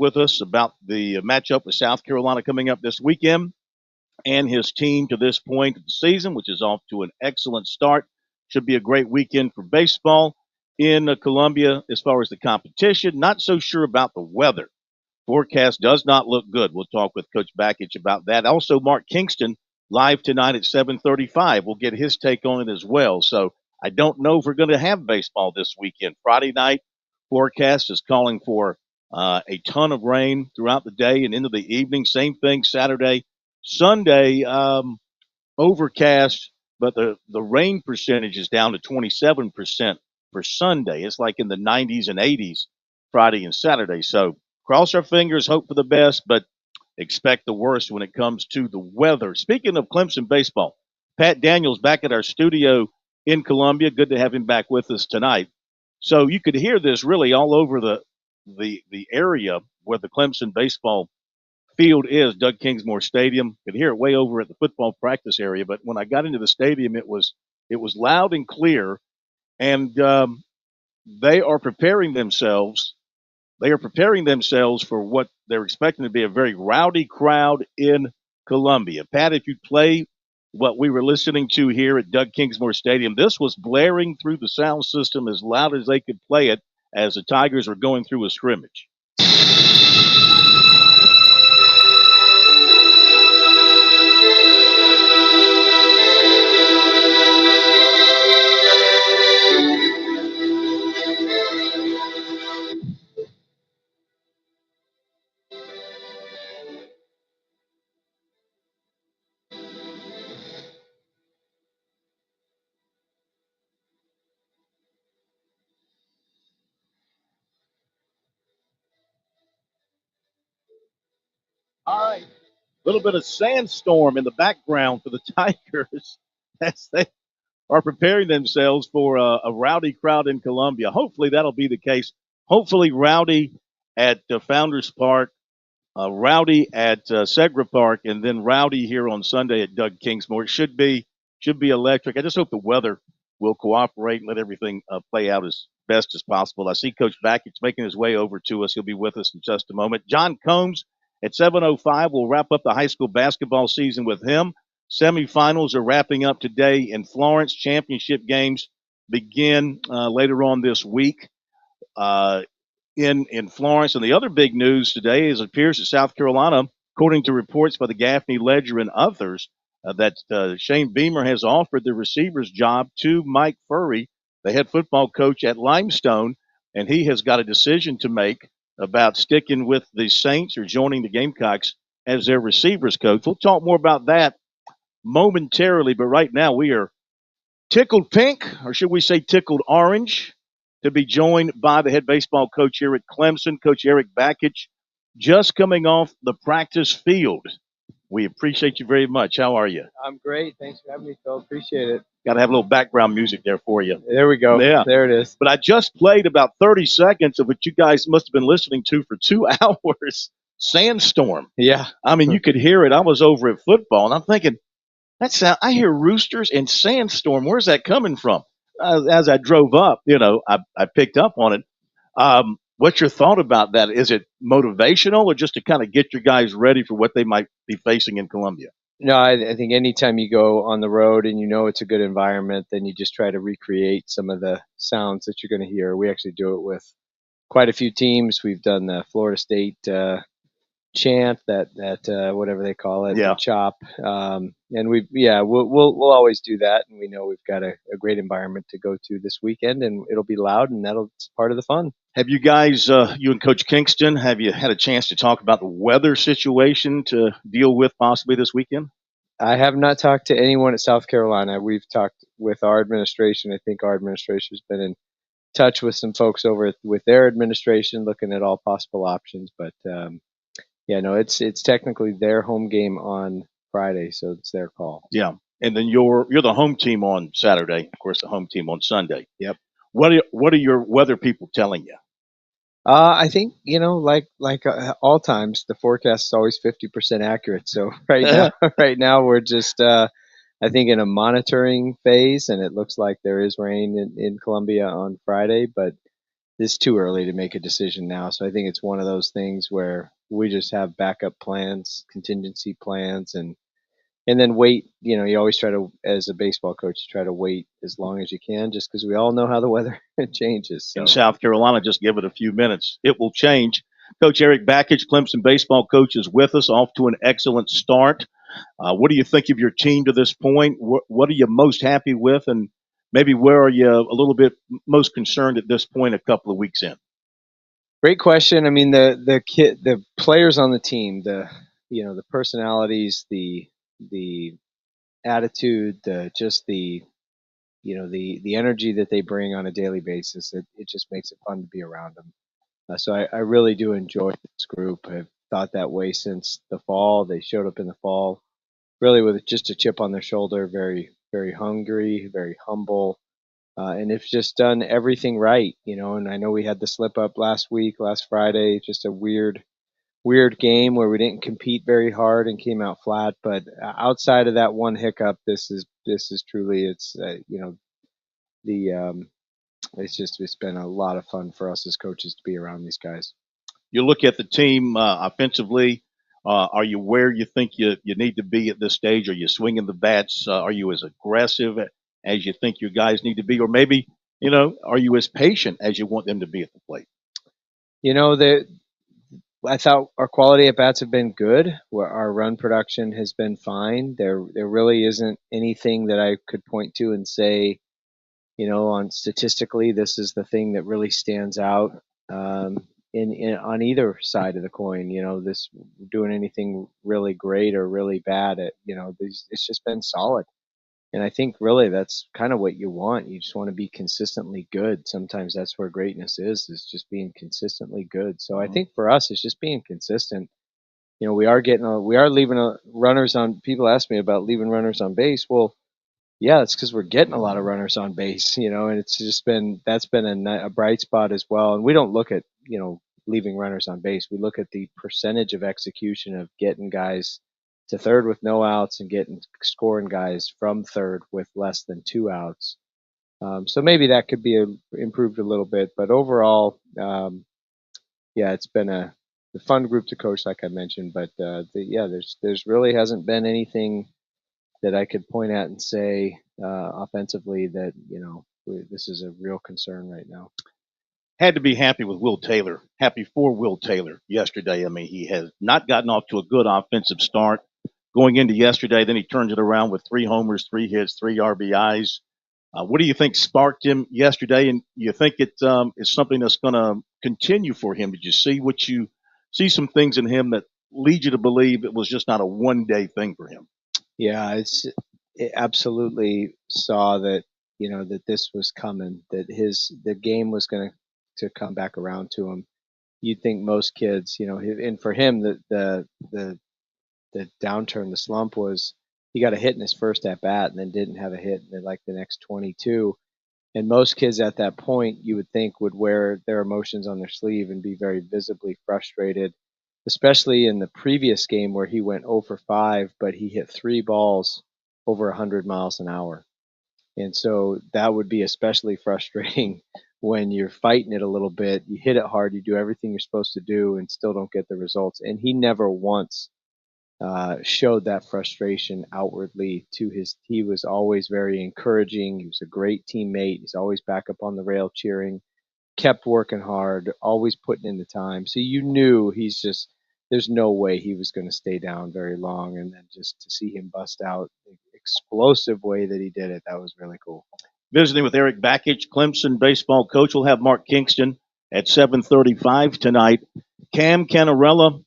with us about the matchup with South Carolina coming up this weekend and his team to this point of the season, which is off to an excellent start. Should be a great weekend for baseball in Columbia as far as the competition. Not so sure about the weather. Forecast does not look good. We'll talk with Coach Bakich about that. Also, Mark Kingston live tonight at 7:35. We'll get his take on it as well. So I don't know if we're going to have baseball this weekend. Friday night forecast is calling for a ton of rain throughout the day and into the evening. Same thing Saturday. Sunday, overcast, but the rain percentage is down to 27% for Sunday. It's like in the 90s and 80s Friday and Saturday. So cross our fingers, hope for the best, but expect the worst when it comes to the weather. Speaking of Clemson baseball, Pat Daniels back at our studio in Columbia. Good to have him back with us tonight. So you could hear this really all over the area where the Clemson baseball field is, Doug Kingsmore Stadium. Could hear it way over at the football practice area, but when I got into the stadium, it was loud and clear, and they are preparing themselves. They are preparing themselves for what they're expecting to be a very rowdy crowd in Columbia. Pat, if you play what we were listening to here at Doug Kingsmore Stadium, this was blaring through the sound system as loud as they could play it as the Tigers were going through a scrimmage. All right. A little bit of sandstorm in the background for the Tigers as they are preparing themselves for a rowdy crowd in Columbia. Hopefully that'll be the case. Hopefully rowdy at Founders Park, rowdy at Segra Park, and then rowdy here on Sunday at Doug Kingsmore. It should be electric. I just hope the weather will cooperate and let everything play out as best as possible. I see Coach Bakich making his way over to us. He'll be with us in just a moment. John Combs at 7:05. We'll wrap up the high school basketball season with him. Semifinals are wrapping up today in Florence. Championship games begin later on this week in Florence. And the other big news today is it appears that South Carolina, according to reports by the Gaffney Ledger and others, that Shane Beamer has offered the receiver's job to Mike Furry, the head football coach at Limestone, and he has got a decision to make about sticking with the Saints or joining the Gamecocks as their receivers coach. We'll talk more about that momentarily, but right now we are tickled pink, or should we say tickled orange, to be joined by the head baseball coach here at Clemson, Coach Eric Bakich, just coming off the practice field. We appreciate you very much. How are you? I'm great. Thanks for having me, Phil. Appreciate it. Got to have a little background music there for you. There we go. Yeah. There it is. But I just played about 30 seconds of what you guys must have been listening to for 2 hours. Sandstorm. Yeah. I mean, you could hear it. I was over at football, and I'm thinking, I hear roosters and sandstorm. Where's that coming from? As I drove up, I picked up on it. What's your thought about that? Is it motivational or just to kind of get your guys ready for what they might be facing in Columbia? No, I think anytime you go on the road and you know it's a good environment, then you just try to recreate some of the sounds that you're going to hear. We actually do it with quite a few teams. We've done the Florida State chant, that whatever they call it, Yeah. the chop, and we'll always do that, and we know we've got a great environment to go to this weekend, and it'll be loud, and it's part of the fun. Have you guys, you and Coach Kingston, have you had a chance to talk about the weather situation to deal with possibly this weekend? I have not talked to anyone at South Carolina. We've talked with our administration. I think our administration has been in touch with some folks over with their administration, looking at all possible options, but it's technically their home game on Friday, so it's their call. Yeah, and then you're the home team on Saturday, of course, the home team on Sunday. Yep. What are your weather people telling you? I think like all times, the forecast is always 50% accurate. So right now we're just I think in a monitoring phase, and it looks like there is rain in Columbia on Friday, but it's too early to make a decision now. So I think it's one of those things where we just have backup plans, contingency plans, and then wait. You always try to, as a baseball coach, you try to wait as long as you can, just because we all know how the weather changes. In So South Carolina. Just give it a few minutes. It will change. Coach Eric Backage, Clemson baseball coach, is with us, off to an excellent start. What do you think of your team to this point? What are you most happy with? And maybe where are you a little bit most concerned at this point, a couple of weeks in? great question. I mean, the players on the team, the personalities, the attitude, the energy that they bring on a daily basis. It just makes it fun to be around them. So I really do enjoy this group. I've thought that way since the fall. They showed up in the fall, really with just a chip on their shoulder, very, very hungry, very humble, and have just done everything right. And I know we had the slip up last Friday, just a weird game where we didn't compete very hard and came out flat. But outside of that one hiccup, this is truly, the it's been a lot of fun for us as coaches to be around these guys. You look at the team offensively. Are you where you think you need to be at this stage? Are you swinging the bats? Are you as aggressive as you think your guys need to be? Or maybe, are you as patient as you want them to be at the plate? The I thought our quality at bats have been good. Our run production has been fine. There really isn't anything that I could point to and say, on statistically, this is the thing that really stands out, in on either side of the coin. This doing anything really great or really bad at, it's just been solid. And I think really that's kind of what you want. You just want to be consistently good. Sometimes that's where greatness is just being consistently good. So I think for us, it's just being consistent. We are leaving runners on. People ask me about leaving runners on base. Well, yeah, it's because we're getting a lot of runners on base, and it's just that's been a bright spot as well. And we don't look at, leaving runners on base. We look at the percentage of execution of getting guys to third with no outs and scoring guys from third with less than two outs. So maybe that could be improved a little bit, but overall, yeah, it's been a fun group to coach, like I mentioned. But there's really hasn't been anything that I could point at and say offensively that this is a real concern right now. Had to be happy with Will Taylor. Happy for Will Taylor yesterday. I mean, he has not gotten off to a good offensive start going into yesterday. Then he turns it around with 3 homers, 3 hits, 3 RBIs. What do you think sparked him yesterday? And you think it is something that's going to continue for him? Did you see some things in him that lead you to believe it was just not a one-day thing for him? Yeah, it absolutely saw that, that this was coming, that the game was going to come back around to him. You'd think most kids, and for him, the downturn, the slump was he got a hit in his first at bat and then didn't have a hit in like the next 22. And most kids at that point, you would think, would wear their emotions on their sleeve and be very visibly frustrated, especially in the previous game where he went 0 for 5, but he hit 3 balls over 100 miles an hour. And so that would be especially frustrating when you're fighting it a little bit. You hit it hard, you do everything you're supposed to do, and still don't get the results. And he never once showed that frustration outwardly to he was always very encouraging. He was a great teammate. He's always back up on the rail cheering, kept working hard, always putting in the time. So you knew there's no way he was going to stay down very long. And then just to see him bust out the explosive way that he did it, that was really cool. Visiting with Eric Backage, Clemson baseball coach. We'll have Mark Kingston at 7:35 tonight. Cam Cannarella,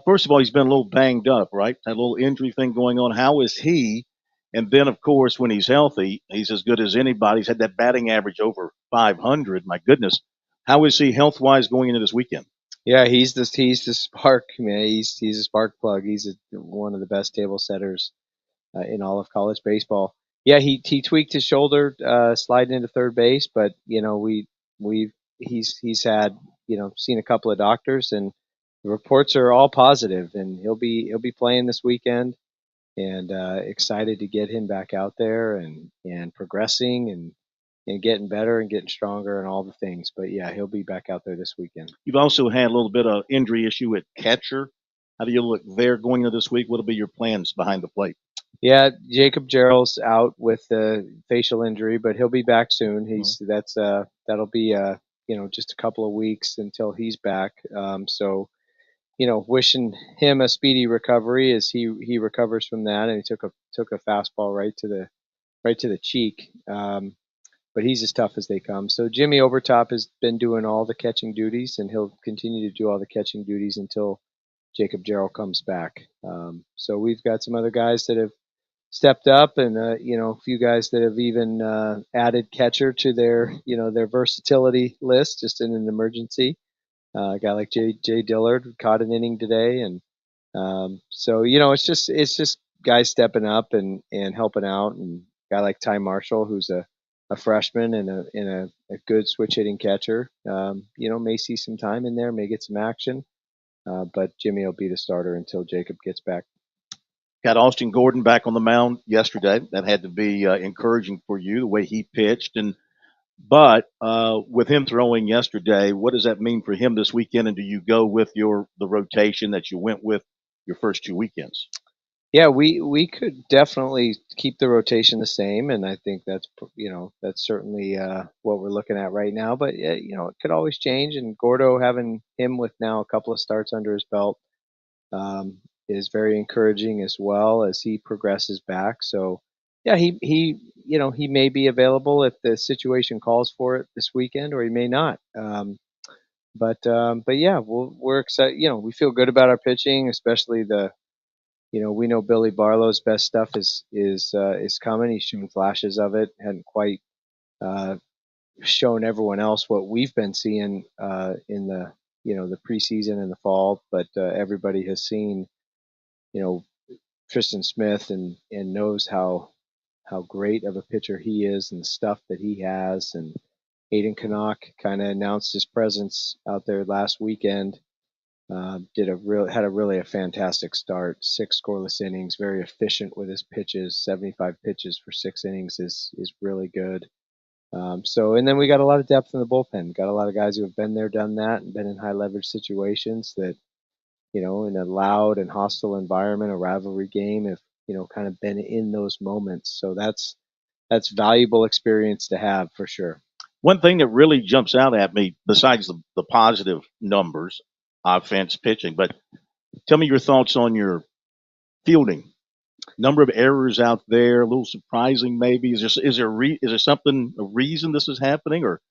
first of all, he's been a little banged up, right? That little injury thing going on. How is he? And then, of course, when he's healthy, he's as good as anybody. He's had that batting average over 500. My goodness. How is he health-wise going into this weekend? Yeah, he's the spark, man. He's a spark plug. He's one of the best table setters in all of college baseball. Yeah, he tweaked his shoulder sliding into third base, but he's had seen a couple of doctors, and the reports are all positive, and he'll be playing this weekend, and excited to get him back out there and progressing, and and getting better and getting stronger and all the things. But yeah, he'll be back out there this weekend. You've also had a little bit of injury issue at catcher. How do you look there going into this week? What'll be your plans behind the plate? Yeah, Jacob Gerald's out with the facial injury, but he'll be back soon. That'll be just a couple of weeks until he's back. So wishing him a speedy recovery as he recovers from that. And he took a fastball right to the cheek. But he's as tough as they come. So Jimmy Overtop has been doing all the catching duties, and he'll continue to do all the catching duties until Jacob Gerald comes back. So we've got some other guys that have stepped up, and a few guys that have even added catcher to their versatility list just in an emergency. A guy like Jay Dillard caught an inning today, and so it's just guys stepping up and helping out, and a guy like Ty Marshall, who's a freshman and a good switch hitting catcher, may see some time in there, may get some action, but Jimmy will be the starter until Jacob gets back. Got Austin Gordon back on the mound yesterday. That had to be encouraging for you, the way he pitched. But with him throwing yesterday, what does that mean for him this weekend? And do you go with the rotation that you went with your first two weekends? Yeah, we could definitely keep the rotation the same, and I think that's certainly what we're looking at right now. But it could always change. And Gordo, having him with now a couple of starts under his belt, um, is very encouraging as well as he progresses back. So yeah, he may be available if the situation calls for it this weekend, or he may not. But yeah, we're excited. We feel good about our pitching, especially we know Billy Barlow's best stuff is coming. He's showing flashes of it. Hadn't quite uh, shown everyone else what we've been seeing in the preseason and the fall, but everybody has seen you know Tristan Smith and knows how great of a pitcher he is and the stuff that he has. And Aiden Canuck kind of announced his presence out there last weekend. Had a really a fantastic start. 6 scoreless innings, very efficient with his pitches. 75 pitches for 6 innings is really good. And then we got a lot of depth in the bullpen. Got a lot of guys who have been there, done that, and been in high leverage situations that, in a loud and hostile environment, a rivalry game, have kind of been in those moments. So that's valuable experience to have for sure. One thing that really jumps out at me, besides the positive numbers, offense, pitching, but tell me your thoughts on your fielding. Number of errors out there, a little surprising maybe. Is there something, a reason this is happening, or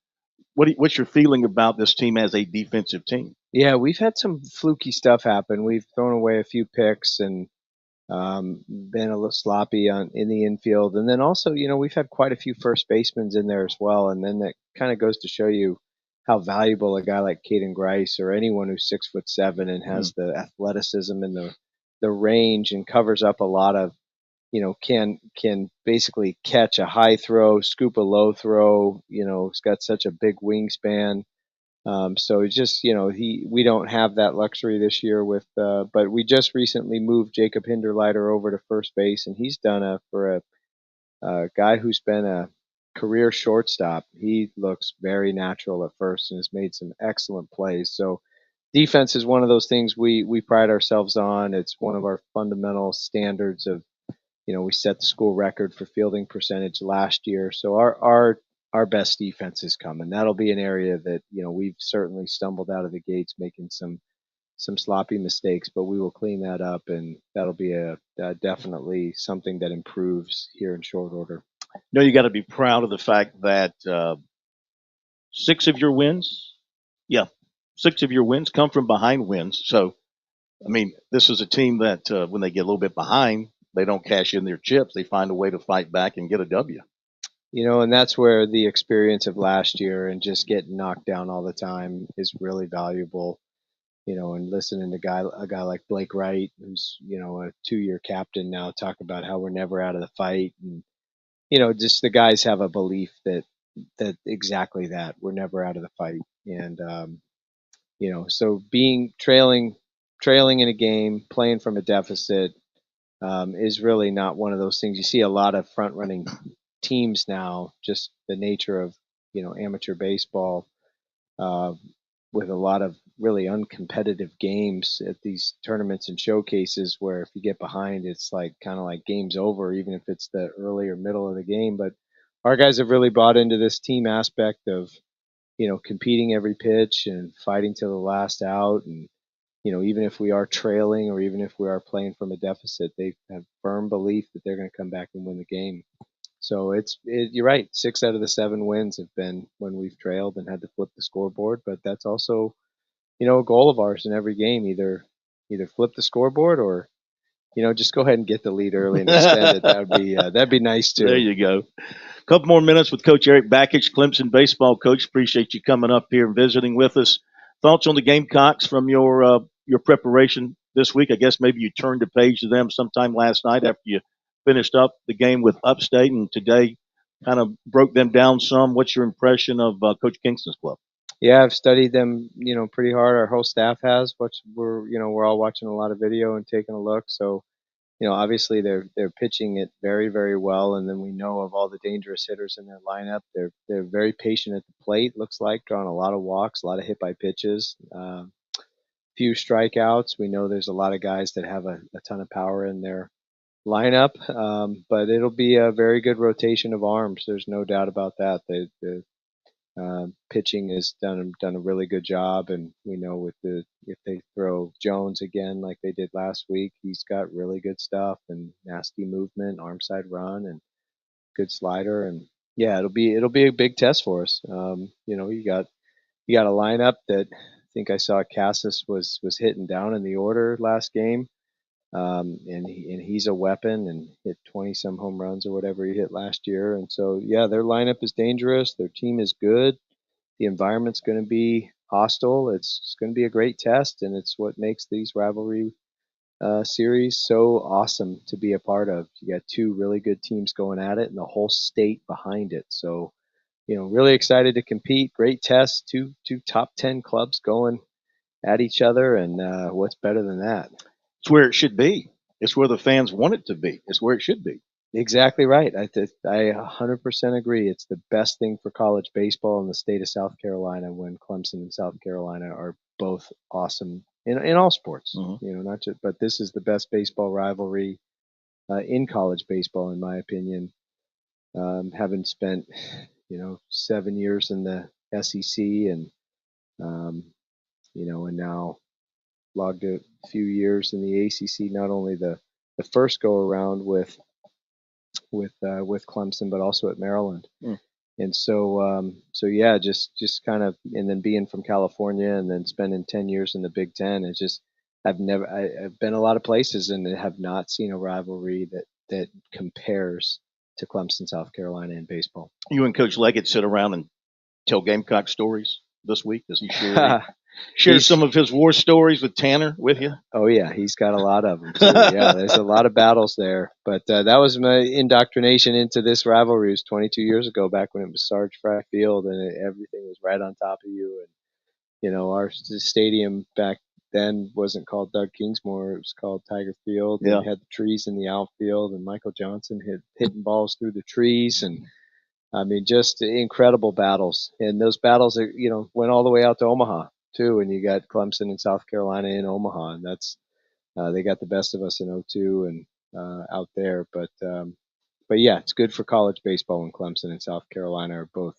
what's your feeling about this team as a defensive team? Yeah, we've had some fluky stuff happen. We've thrown away a few picks and been a little sloppy in the infield, and then also, we've had quite a few first basemen in there as well. And then that kind of goes to show you how valuable a guy like Caden Grice or anyone who's 6'7" and has the athleticism and the range and covers up a lot of, can basically catch a high throw, scoop a low throw. He's got such a big wingspan. So it's just, we don't have that luxury this year but we just recently moved Jacob Hinderleiter over to first base, and he's done for a guy who's been a career shortstop. He looks very natural at first and has made some excellent plays. So defense is one of those things we pride ourselves on. It's one of our fundamental standards of, we set the school record for fielding percentage last year. So our best defense is coming. That'll be an area that we've certainly stumbled out of the gates, making some sloppy mistakes, but we will clean that up, and that'll be definitely something that improves here in short order. No, you got to be proud of the fact that 6 of your wins, yeah, 6 of your wins come from behind wins. So, I mean, this is a team that when they get a little bit behind, they don't cash in their chips. They find a way to fight back and get a W. And that's where the experience of last year and just getting knocked down all the time is really valuable. And listening to a guy like Blake Wright, who's a 2-year captain now, talk about how we're never out of the fight, and just the guys have a belief that exactly that we're never out of the fight, and so being trailing in a game, playing from a deficit, is really not one of those things. You see a lot of front running teams now, just the nature of, amateur baseball, uh, with a lot of really uncompetitive games at these tournaments and showcases where if you get behind, it's like kind of like game's over, even if it's the early or middle of the game. But our guys have really bought into this team aspect of, competing every pitch and fighting to the last out. And, even if we are trailing or even if we are playing from a deficit, they have firm belief that they're going to come back and win the game. So you're right. 6 out of the 7 wins have been when we've trailed and had to flip the scoreboard. But that's also, a goal of ours in every game. Either flip the scoreboard or, just go ahead and get the lead early and extend it. That'd be nice too. There you go. A couple more minutes with Coach Eric Bakich, Clemson baseball coach. Appreciate you coming up here and visiting with us. Thoughts on the Gamecocks from your preparation this week? I guess maybe you turned a page to them sometime last night after you finished up the game with Upstate, and today kind of broke them down some. What's your impression of Coach Kingston's club? Yeah, I've studied them, pretty hard. Our whole staff has. We're all watching a lot of video and taking a look. So, obviously they're pitching it very, very well, and then we know of all the dangerous hitters in their lineup. They're very patient at the plate. Looks like drawing a lot of walks, a lot of hit by pitches, few strikeouts. We know there's a lot of guys that have a ton of power in their lineup, but it'll be a very good rotation of arms. There's no doubt about that. The pitching has done a really good job, and we know if they throw Jones again like they did last week, he's got really good stuff and nasty movement, arm side run, and good slider. And yeah, it'll be a big test for us. You got a lineup that I think I saw Cassis was hitting down in the order last game. And he's a weapon and hit 20 some home runs or whatever he hit last year. And so, yeah, their lineup is dangerous. Their team is good. The environment's going to be hostile. It's going to be a great test, and it's what makes these rivalry series so awesome to be a part of. You got 2 really good teams going at it and the whole state behind it. So, really excited to compete. Great test. Two top 10 clubs going at each other, and what's better than that? It's where it should be. It's where the fans want it to be. It's where it should be. Exactly right. I 100% agree. It's the best thing for college baseball in the state of South Carolina when Clemson and South Carolina are both awesome in all sports. Mm-hmm. Not just, but this is the best baseball rivalry in college baseball, in my opinion. Having spent 7 years in the SEC and and now logged a few years in the ACC. Not only the first go around with Clemson, but also at Maryland. Mm. And so yeah, just kind of, and then being from California and then spending 10 years in the Big Ten, it's just, I've been a lot of places and have not seen a rivalry that compares to Clemson, South Carolina in baseball. You and Coach Leggett sit around and tell Gamecock stories this week? Does he share some of his war stories with Tanner with you? Oh yeah, he's got a lot of them too. Yeah, there's a lot of battles there. But that was my indoctrination into this rivalry. It was 22 years ago, back when it was Sarge Frack Field, and everything was right on top of you. And our stadium back then wasn't called Doug Kingsmore; it was called Tiger Field. Yeah. And it had the trees in the outfield, and Michael Johnson hitting balls through the trees, and I mean, just incredible battles. And those battles, went all the way out to Omaha too. And you got Clemson and South Carolina in Omaha, and that's they got the best of us in 02 and out there. But yeah, it's good for college baseball when Clemson and South Carolina are both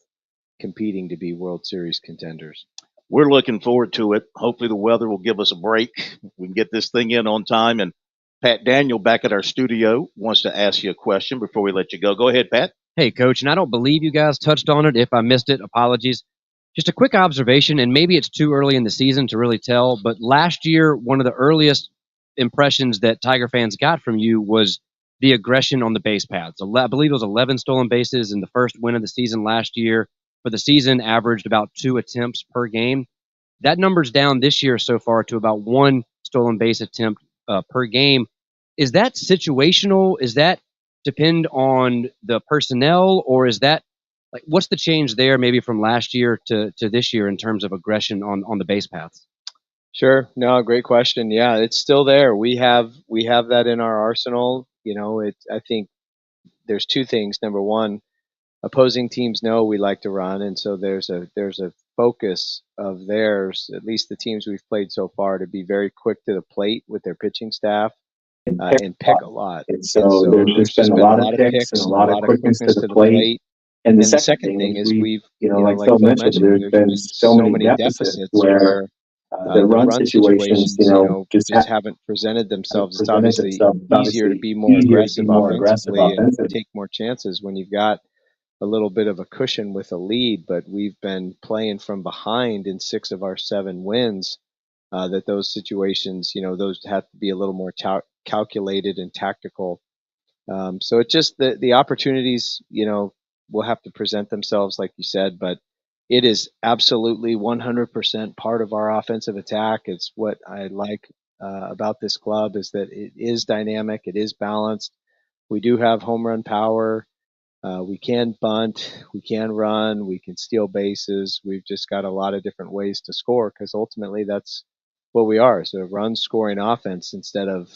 competing to be World Series contenders. We're looking forward to it. Hopefully the weather will give us a break. We can get this thing in on time. And Pat Daniel back at our studio wants to ask you a question before we let you go. Go ahead, Pat. Hey, Coach, and I don't believe you guys touched on it. If I missed it, apologies. Just a quick observation, and maybe it's too early in the season to really tell, but last year, one of the earliest impressions that Tiger fans got from you was the aggression on the base paths. I believe it was 11 stolen bases in the first win of the season last year. For the season, averaged about 2 attempts per game. That number's down this year so far to about 1 stolen base attempt per game. Is that situational? Is that depend on the personnel, or is that like what's the change there maybe from last year to this year in terms of aggression on the base paths? Sure. No, great question. Yeah, it's still there. We have that in our arsenal. I think there's 2 things. Number one, opposing teams know we like to run, and so there's a focus of theirs, at least the teams we've played so far, to be very quick to the plate with their pitching staff and pick a lot. And so there's just been a lot of picks and a lot of quickness to the plate. And the second thing is we've, like Phil mentioned, there's been so many deficits where the run situations, just haven't presented themselves. It's obviously easier to be more aggressive offensively and take more chances when you've got a little bit of a cushion with a lead, but we've been playing from behind in 6 of our 7 wins. That those situations, those have to be a little more calculated and tactical. So it's just the opportunities, will have to present themselves, like you said, but it is absolutely 100% part of our offensive attack. It's what I like about this club is that it is dynamic, it is balanced. We do have home run power. We can bunt, we can run, we can steal bases. We've just got a lot of different ways to score because ultimately that's what we are. So run scoring offense instead of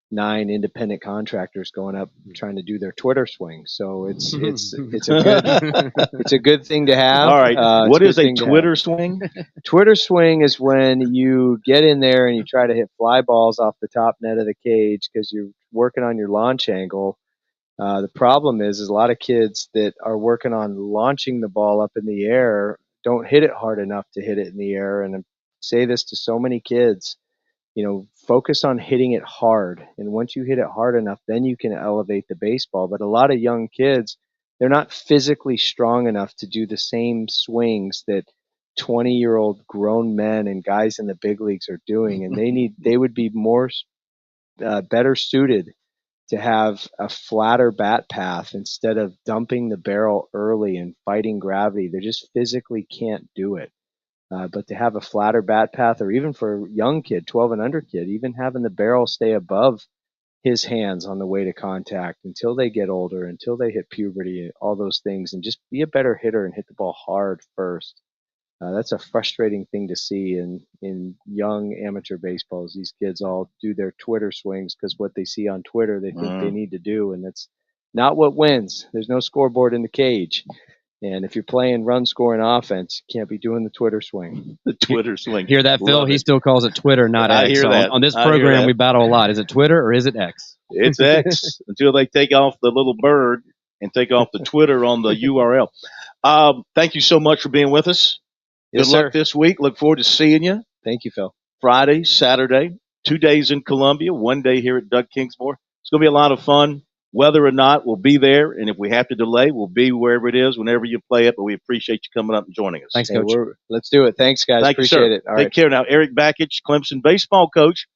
9 independent contractors going up trying to do their Twitter swing. So it's a good thing to have. All right. What is a Twitter swing? Twitter swing is when you get in there and you try to hit fly balls off the top net of the cage because you're working on your launch angle. The problem is a lot of kids that are working on launching the ball up in the air don't hit it hard enough to hit it in the air. And I say this to so many kids, focus on hitting it hard. And once you hit it hard enough, then you can elevate the baseball. But a lot of young kids, they're not physically strong enough to do the same swings that 20-year-old grown men and guys in the big leagues are doing. And they would be more better suited to have a flatter bat path instead of dumping the barrel early and fighting gravity. They just physically can't do it. But to have a flatter bat path, or even for a young kid, 12 and under kid, even having the barrel stay above his hands on the way to contact until they get older, until they hit puberty, all those things, and just be a better hitter and hit the ball hard first. That's a frustrating thing to see in young amateur baseballs. These kids all do their Twitter swings because what they see on Twitter they think they need to do, and that's not what wins. There's no scoreboard in the cage. And if you're playing run-scoring offense, you can't be doing the Twitter swing. The Twitter swing. Hear that, Phil? He still calls it Twitter, not X. I hear that. On this program, we battle a lot. Is it Twitter or is it X? It's X until they take off the little bird and take off the Twitter on the URL. Thank you so much for being with us. Yes, Good sir. luck this week. Look forward to seeing you. Thank you, Phil. Friday, Saturday, 2 days in Columbia, 1 day here at Doug Kingsmore. It's going to be a lot of fun. Whether or not, we'll be there, and if we have to delay, we'll be wherever it is, whenever you play it, but we appreciate you coming up and joining us. Thanks, Coach. Let's do it. Thanks, guys. Thank Appreciate you, it. All Take right. care. Now, Eric Bakich, Clemson baseball coach,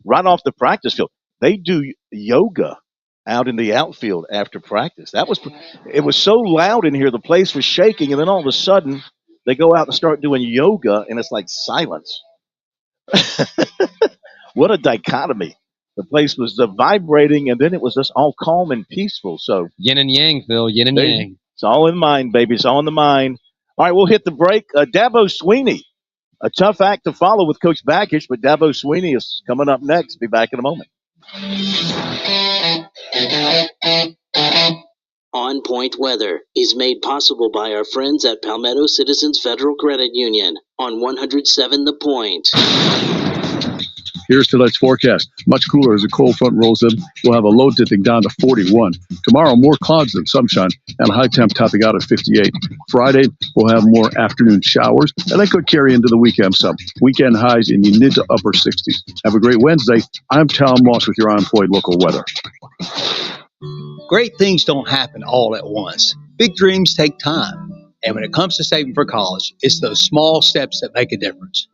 right off the practice field. They do yoga out in the outfield after practice. It was so loud in here, the place was shaking, and then all of a sudden, they go out and start doing yoga, and it's like silence. What a dichotomy. The place was vibrating, and then it was just all calm and peaceful. So Yin and yang, Phil. Yin and yang. It's all in the mind, baby. It's all in the mind. All right, we'll hit the break. Dabo Sweeney, a tough act to follow with Coach Bakich, but Dabo Sweeney is coming up next. Be back in a moment. On Point Weather is made possible by our friends at Palmetto Citizens Federal Credit Union on 107 The Point. Here's tonight's forecast. Much cooler as a cold front rolls in. We'll have a low dipping down to 41. Tomorrow, more clouds than sunshine, and a high temp topping out at 58. Friday, we'll have more afternoon showers, and that could carry into the weekend some. Weekend highs in the mid to upper 60s. Have a great Wednesday. I'm Tom Moss with your unemployed local weather. Great things don't happen all at once. Big dreams take time. And when it comes to saving for college, it's those small steps that make a difference.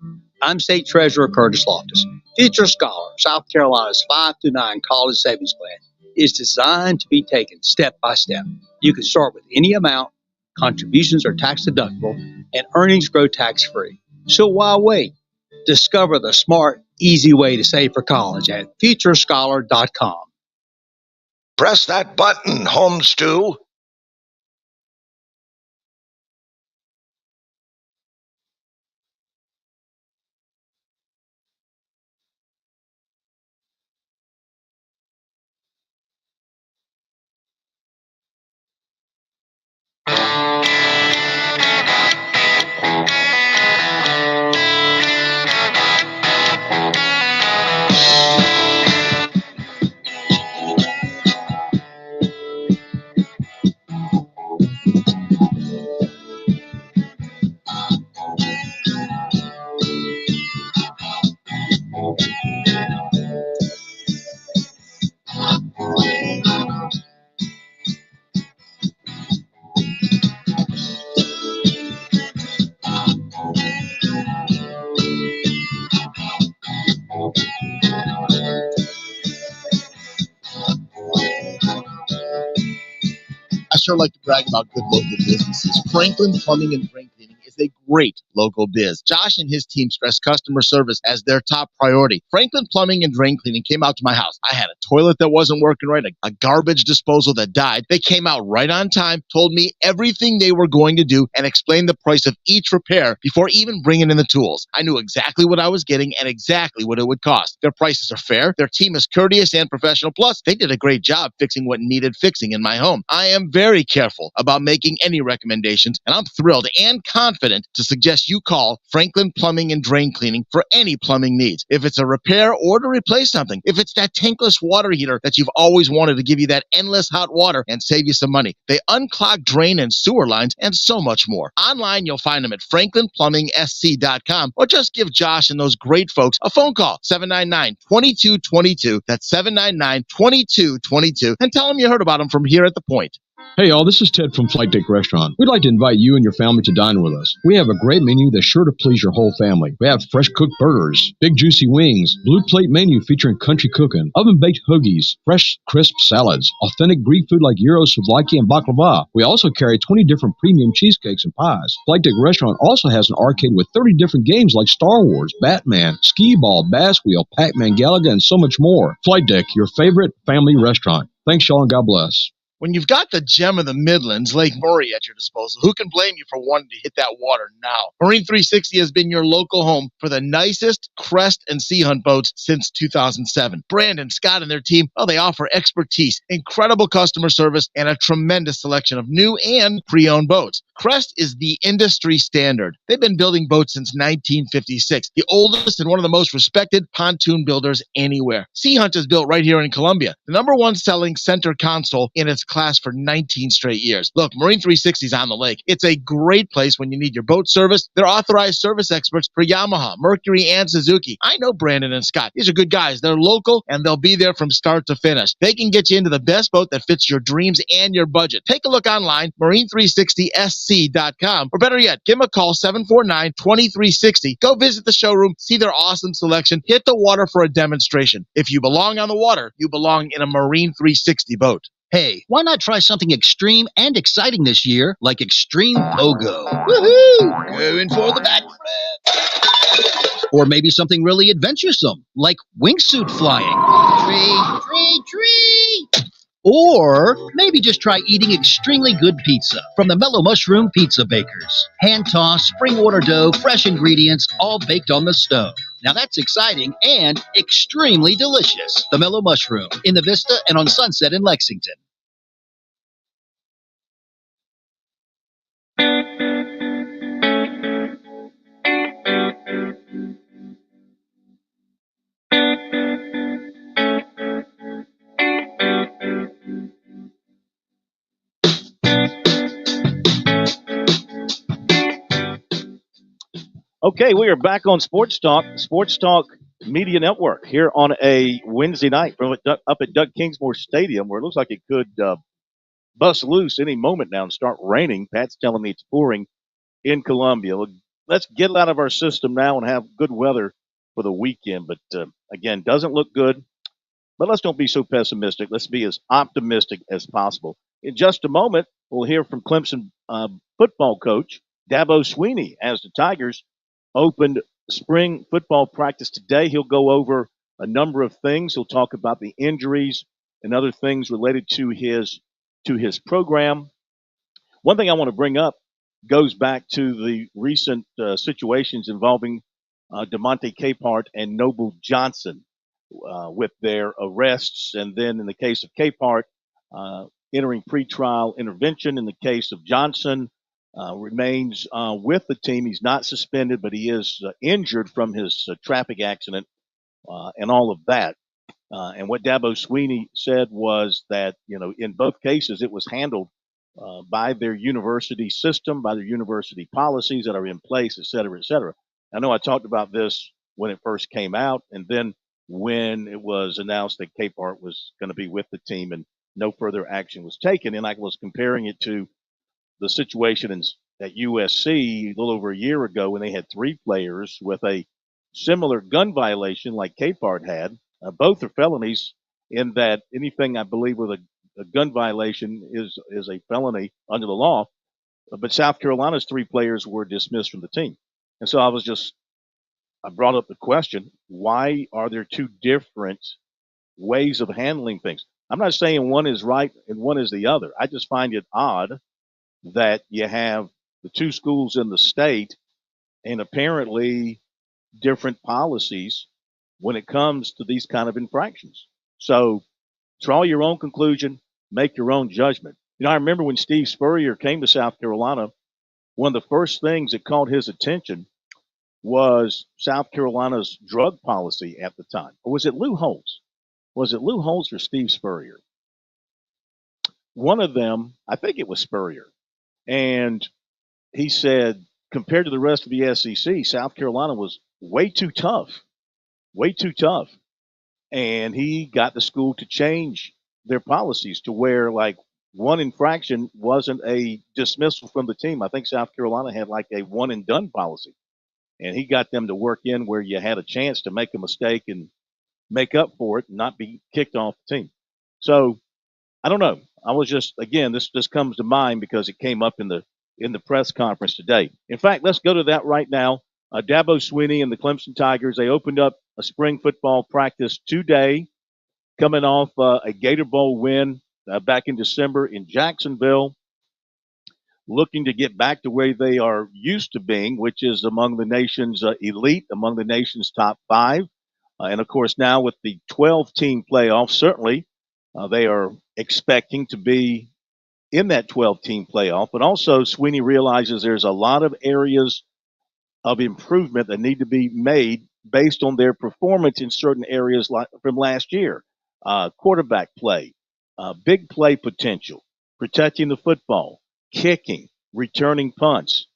I'm State Treasurer Curtis Loftus. Future Scholar, South Carolina's 5 to 9 college savings plan, is designed to be taken step by step. You can start with any amount, contributions are tax deductible, and earnings grow tax free. So why wait? Discover the smart, easy way to save for college at futurescholar.com. Press that button, home stew. sure like to brag about good local businesses. Franklin Plumbing and Drain Cleaning is a great local biz. Josh and his team stress customer service as their top priority. Franklin Plumbing and Drain Cleaning came out to my house. I had a toilet that wasn't working right, a garbage disposal that died. They came out right on time, told me everything they were going to do, and explained the price of each repair before even bringing in the tools. I knew exactly what I was getting and exactly what it would cost. Their prices are fair. Their team is courteous and professional. Plus, they did a great job fixing what needed fixing in my home. I am very careful about making any recommendations, and I'm thrilled and confident to suggest you call Franklin Plumbing and Drain Cleaning for any plumbing needs. If it's a repair or to replace something, if it's that tankless water heater that you've always wanted to give you that endless hot water and save you some money. They unclog drain and sewer lines and so much more. Online, you'll find them at franklinplumbing.sc.com or just give Josh and those great folks a phone call, 799-2222. That's 799-2222, and tell them you heard about them from here at The Point. Hey y'all, this is Ted from Flight Deck Restaurant. We'd like to invite you and your family to dine with us. We have a great menu that's sure to please your whole family. We have fresh cooked burgers, big juicy wings, blue plate menu featuring country cooking, oven baked hoagies, fresh crisp salads, authentic Greek food like gyros, souvlaki, and baklava. We also carry 20 different premium cheesecakes and pies. Flight Deck Restaurant also has an arcade with 30 different games like Star Wars, Batman, Skee Ball, Bass Wheel, Pac-Man, Galaga, and so much more. Flight Deck, your favorite family restaurant. Thanks y'all and God bless. When you've got the gem of the Midlands, Lake Murray, at your disposal, who can blame you for wanting to hit that water now? Marine 360 has been your local home for the nicest crest and sea hunt boats since 2007. Brandon, Scott, and their team, they offer expertise, incredible customer service, and a tremendous selection of new and pre-owned boats. Crest is the industry standard. They've been building boats since 1956, the oldest and one of the most respected pontoon builders anywhere. Sea Hunt is built right here in Columbia, the #1 selling center console in its class for 19 straight years. Look, Marine 360 is on the lake. It's a great place when you need your boat service. They're authorized service experts for Yamaha, Mercury, and Suzuki. I know Brandon and Scott. These are good guys. They're local, and they'll be there from start to finish. They can get you into the best boat that fits your dreams and your budget. Take a look online, marine360sc.com, or better yet, give them a call, 749-2360. Go visit the showroom, see their awesome selection, hit the water for a demonstration. If you belong on the water, you belong in a Marine 360 boat. Hey, why not try something extreme and exciting this year, like Extreme Pogo? Woohoo! Going for the backflip! Or maybe something really adventuresome, like wingsuit flying. Tree! Or maybe just try eating extremely good pizza from the Mellow Mushroom Pizza Bakers. Hand-tossed, spring-water dough, fresh ingredients, all baked on the stove. Now that's exciting and extremely delicious. The Mellow Mushroom in the Vista and on Sunset in Lexington. Okay, we are back on Sports Talk Media Network here on a Wednesday night up at Doug Kingsmore Stadium, where it looks like it could bust loose any moment now and start raining. Pat's telling me it's pouring in Columbia. Let's get it out of our system now and have good weather for the weekend. But again, doesn't look good. But let's don't be so pessimistic. Let's be as optimistic as possible. In just a moment, we'll hear from Clemson football coach Dabo Swinney as the Tigers opened spring football practice today. He'll go over a number of things. He'll talk about the injuries and other things related to his program. One thing I want to bring up goes back to the recent situations involving DeMonte Capehart and Noble Johnson with their arrests, and then in the case of Capehart, entering pretrial intervention. In the case of Johnson, remains with the team. He's not suspended, but he is injured from his traffic accident and all of that. And what Dabo Swinney said was that, in both cases, it was handled by their university system, by their university policies that are in place, et cetera, et cetera. I know I talked about this when it first came out, and then when it was announced that Capehart was going to be with the team and no further action was taken. And I was comparing it to the situation at USC a little over a year ago when they had 3 players with a similar gun violation like Capehart had. Both are felonies in that anything I believe with a gun violation is a felony under the law. But South Carolina's 3 players were dismissed from the team. And so I brought up the question, why are there 2 different ways of handling things? I'm not saying one is right and one is the other. I just find it odd that you have the 2 schools in the state and apparently different policies when it comes to these kind of infractions. So draw your own conclusion, make your own judgment. I remember when Steve Spurrier came to South Carolina, one of the first things that caught his attention was South Carolina's drug policy at the time. Or was it Lou Holtz? Was it Lou Holtz or Steve Spurrier? One of them, I think it was Spurrier. And he said, compared to the rest of the SEC, South Carolina was way too tough. And he got the school to change their policies to where, like, one infraction wasn't a dismissal from the team. I think South Carolina had like a one and done policy. And he got them to work in where you had a chance to make a mistake and make up for it and not be kicked off the team. So I don't know. I was just, again, this just comes to mind because it came up in the press conference today. In fact, let's go to that right now. Dabo Swinney and the Clemson Tigers, they opened up a spring football practice today, coming off a Gator Bowl win back in December in Jacksonville, looking to get back to where they are used to being, which is among the nation's elite, among the nation's top 5. And, of course, now with the 12-team playoff, certainly they are expecting to be in that 12-team playoff. But also, Swinney realizes there's a lot of areas of improvement that need to be made based on their performance in certain areas like from last year. Quarterback play, big play potential, protecting the football, kicking, returning punts,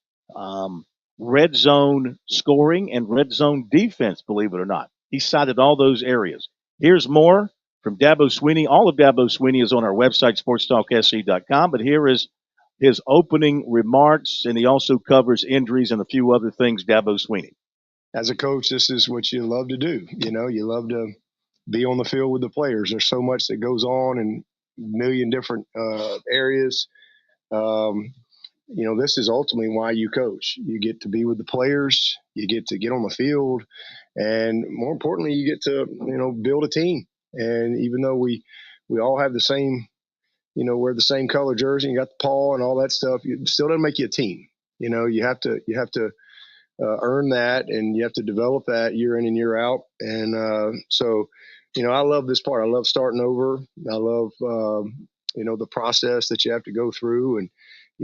red zone scoring, and red zone defense, believe it or not. He cited all those areas. Here's more from Dabo Swinney. All of Dabo Swinney is on our website, SportsTalkSC.com, but here is his opening remarks, and he also covers injuries and a few other things. Dabo Swinney. As a coach, this is what you love to do. You love to be on the field with the players. There's so much that goes on in a million different areas. This is ultimately why you coach. You get to be with the players. You get to get on the field. And more importantly, you get to, build a team. And even though we all have the same, wear the same color jersey, and you got the paw and all that stuff, it still doesn't make you a team. You have to earn that, and you have to develop that year in and year out. And so, I love this part. I love starting over. I love, the process that you have to go through. And,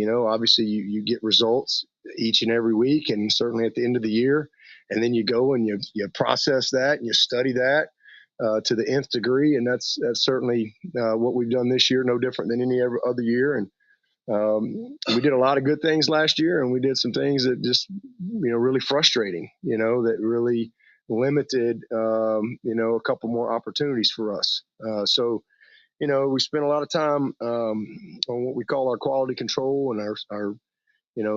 obviously you get results each and every week, and certainly at the end of the year. And then you go and you process that and you study that to the nth degree. And that's certainly what we've done this year, no different than any other year. And we did a lot of good things last year, and we did some things that just, really frustrating, that really limited, a couple more opportunities for us. So, we spent a lot of time on what we call our quality control and our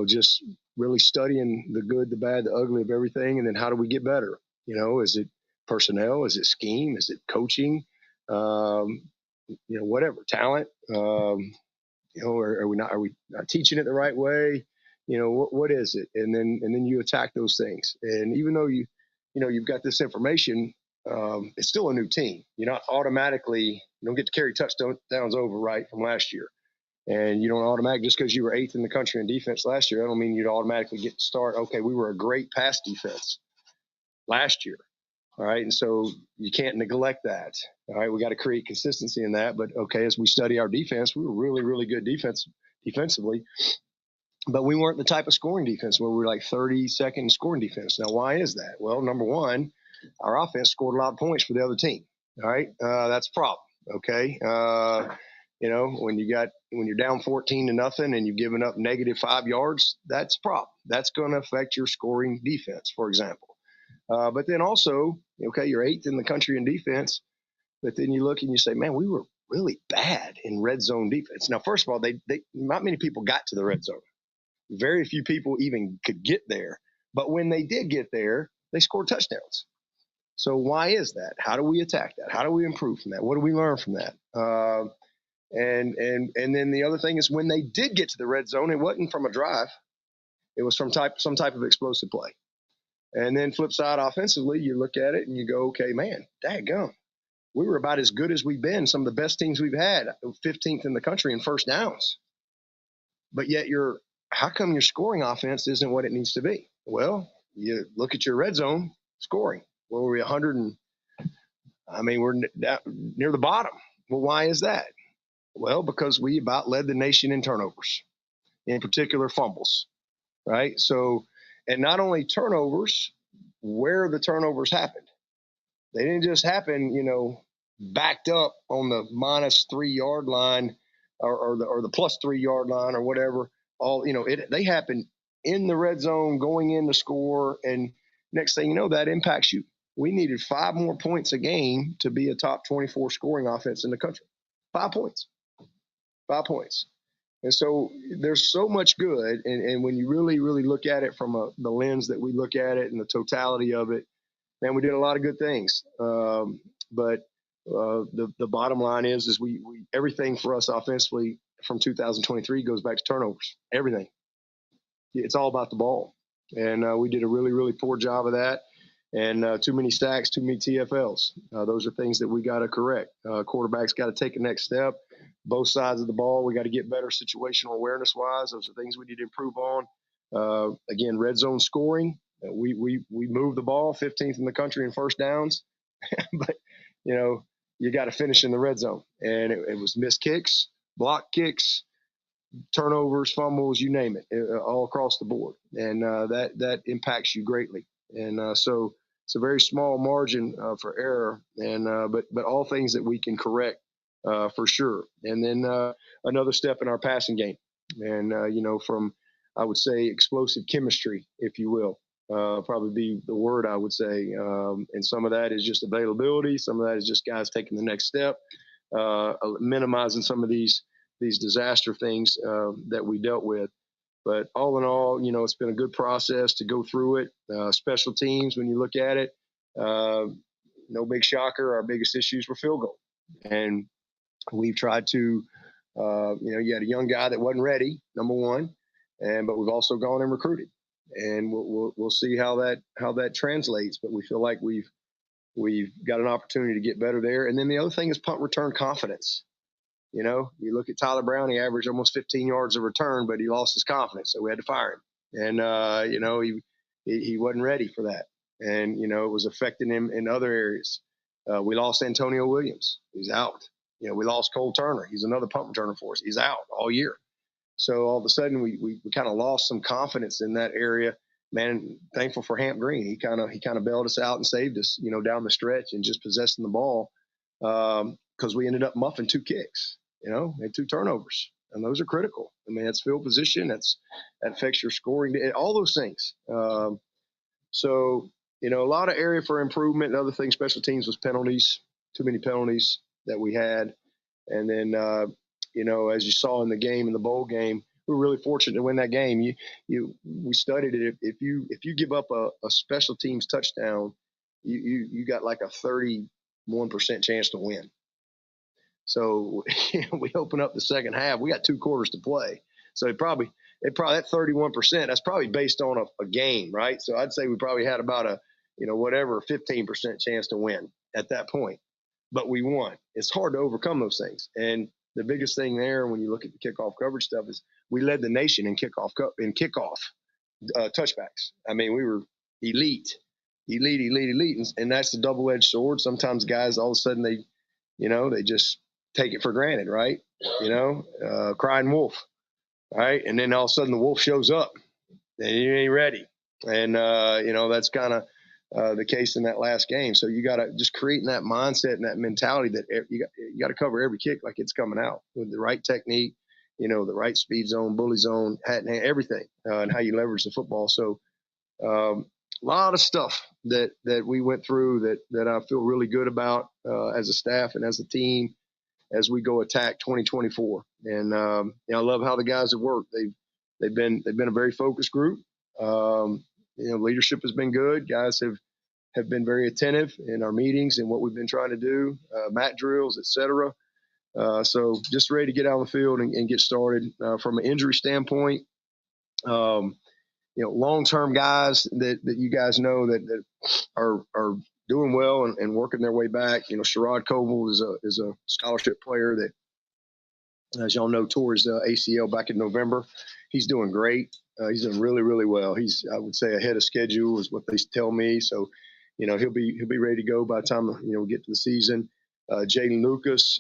just really studying the good, the bad, the ugly of everything. And then how do we get better? Is it personnel? Is it scheme? Is it coaching? Whatever, talent. Are we not teaching it the right way? What is it? And then you attack those things. And even though you've got this information, it's still a new team. You're not automatically, you don't get to carry touchdowns over, right, from last year. And you don't automatically, just because you were 8th in the country in defense last year, I don't mean you'd automatically get to start. Okay, we were a great pass defense last year. All right. And so you can't neglect that. All right. We got to create consistency in that. But okay, as we study our defense, we were really, really good defensively. But we weren't the type of scoring defense where we were like 32nd in scoring defense. Now, why is that? Well, number one, our offense scored a lot of points for the other team. All right. That's a problem. Okay. When you're down 14-0 and you've given up -5 yards, that's a problem. That's going to affect your scoring defense, for example. But then also, okay, you're 8th in the country in defense, but then you look and you say, man, we were really bad in red zone defense. Now, first of all, they not many people got to the red zone. Very few people even could get there. But when they did get there, they scored touchdowns. So why is that? How do we attack that? How do we improve from that? What do we learn from that? And then the other thing is when they did get to the red zone, it wasn't from a drive. It was from some type of explosive play. And then flip side offensively, you look at it and you go, okay, man, daggum. We were about as good as we've been. Some of the best teams we've had, 15th in the country in first downs. But yet how come your scoring offense isn't what it needs to be? Well, you look at your red zone scoring. Well, we're 100 and, we're near the bottom. Well, why is that? Well, because we about led the nation in turnovers, in particular fumbles, right? So, and not only turnovers, where the turnovers happened. They didn't just happen, backed up on the -3 yard line or the +3 yard line or whatever. They happen in the red zone going in to score. And next thing you know, that impacts you. We needed 5 more points a game to be a top 24 scoring offense in the country. 5 points. 5 points. And so there's so much good. And when you really, really look at it from the lens that we look at it and the totality of it, man, we did a lot of good things. But the bottom line is we everything for us offensively from 2023 goes back to turnovers. Everything. It's all about the ball. And we did a really, really poor job of that. And too many sacks, too many TFLs. Those are things that we got to correct. Quarterback's got to take a next step. Both sides of the ball, we got to get better situational awareness-wise. Those are things we need to improve on. Again, red zone scoring. We moved the ball 15th in the country in first downs, but you got to finish in the red zone. And it was missed kicks, block kicks, turnovers, fumbles, you name it, all across the board. And that impacts you greatly. And so it's a very small margin for error, and but all things that we can correct for sure. And then another step in our passing game, and from I would say explosive chemistry, if you will, probably be the word I would say. And some of that is just availability. Some of that is just guys taking the next step, minimizing some of these disaster things that we dealt with. But all in all, it's been a good process to go through it. Special teams, when you look at it, no big shocker. Our biggest issues were field goal. And we've tried to, you had a young guy that wasn't ready, number one, but we've also gone and recruited. And we'll see how that translates. But we feel like we've got an opportunity to get better there. And then the other thing is punt return confidence. You look at Tyler Brown, he averaged almost 15 yards of return, but he lost his confidence, so we had to fire him. And, he wasn't ready for that. And, it was affecting him in other areas. We lost Antonio Williams. He's out. We lost Cole Turner. He's another punt returner for us. He's out all year. So all of a sudden we kind of lost some confidence in that area. Man, thankful for Hamp Green. He kind of bailed us out and saved us, down the stretch and just possessing the ball. Because we ended up muffing 2 kicks, and 2 turnovers, and those are critical. I mean, that's field position, that affects your scoring, all those things. So, a lot of area for improvement. Another thing, special teams was penalties, too many penalties that we had. And then, as you saw in the game, in the bowl game, we were really fortunate to win that game. We studied it. If you give up a special teams touchdown, you got like a 31% chance to win. So we open up the second half. We got 2 quarters to play. So it probably that 31%, that's probably based on a game, right? So I'd say we probably had about a 15% chance to win at that point. But we won. It's hard to overcome those things. And the biggest thing there, when you look at the kickoff coverage stuff, is we led the nation in kickoff touchbacks. I mean, we were elite, and that's the double-edged sword. Sometimes guys, all of a sudden, they just take it for granted, right? Crying wolf, right? And then all of a sudden the wolf shows up and you ain't ready. And, that's kind of the case in that last game. So you got to just create that mindset and that mentality that you got to cover every kick like it's coming out with the right technique, the right speed zone, bully zone, hat and hand, everything, and how you leverage the football. So a lot of stuff that we went through that I feel really good about as a staff and as a team as we go attack 2024. And I love how the guys have worked. They've been a very focused group. Leadership has been good. Guys have been very attentive in our meetings and what we've been trying to do, mat drills, etc. So just ready to get out on the field and get started. From an injury standpoint, long-term guys that you guys know that are doing well and working their way back. Sherrod Coble is a scholarship player that, as y'all know, tore his ACL back in November. He's doing great. He's doing really, really well. He's, I would say, ahead of schedule is what they tell me. So, he'll be ready to go by the time we get to the season. Jaden Lucas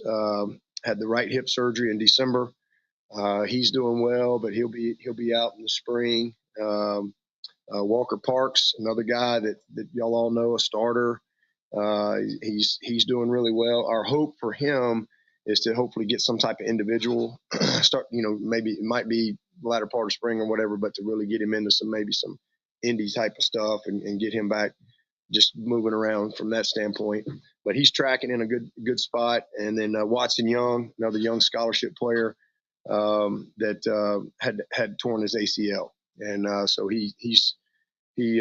had the right hip surgery in December. He's doing well, but he'll be out in the spring. Walker Parks, another guy that y'all all know, a starter. He's doing really well. Our hope for him is to hopefully get some type of individual start. Maybe it might be the latter part of spring or whatever, but to really get him into some indie type of stuff and get him back, just moving around from that standpoint. But he's tracking in a good spot. And then Watson Young, another young scholarship player that had torn his ACL, and so he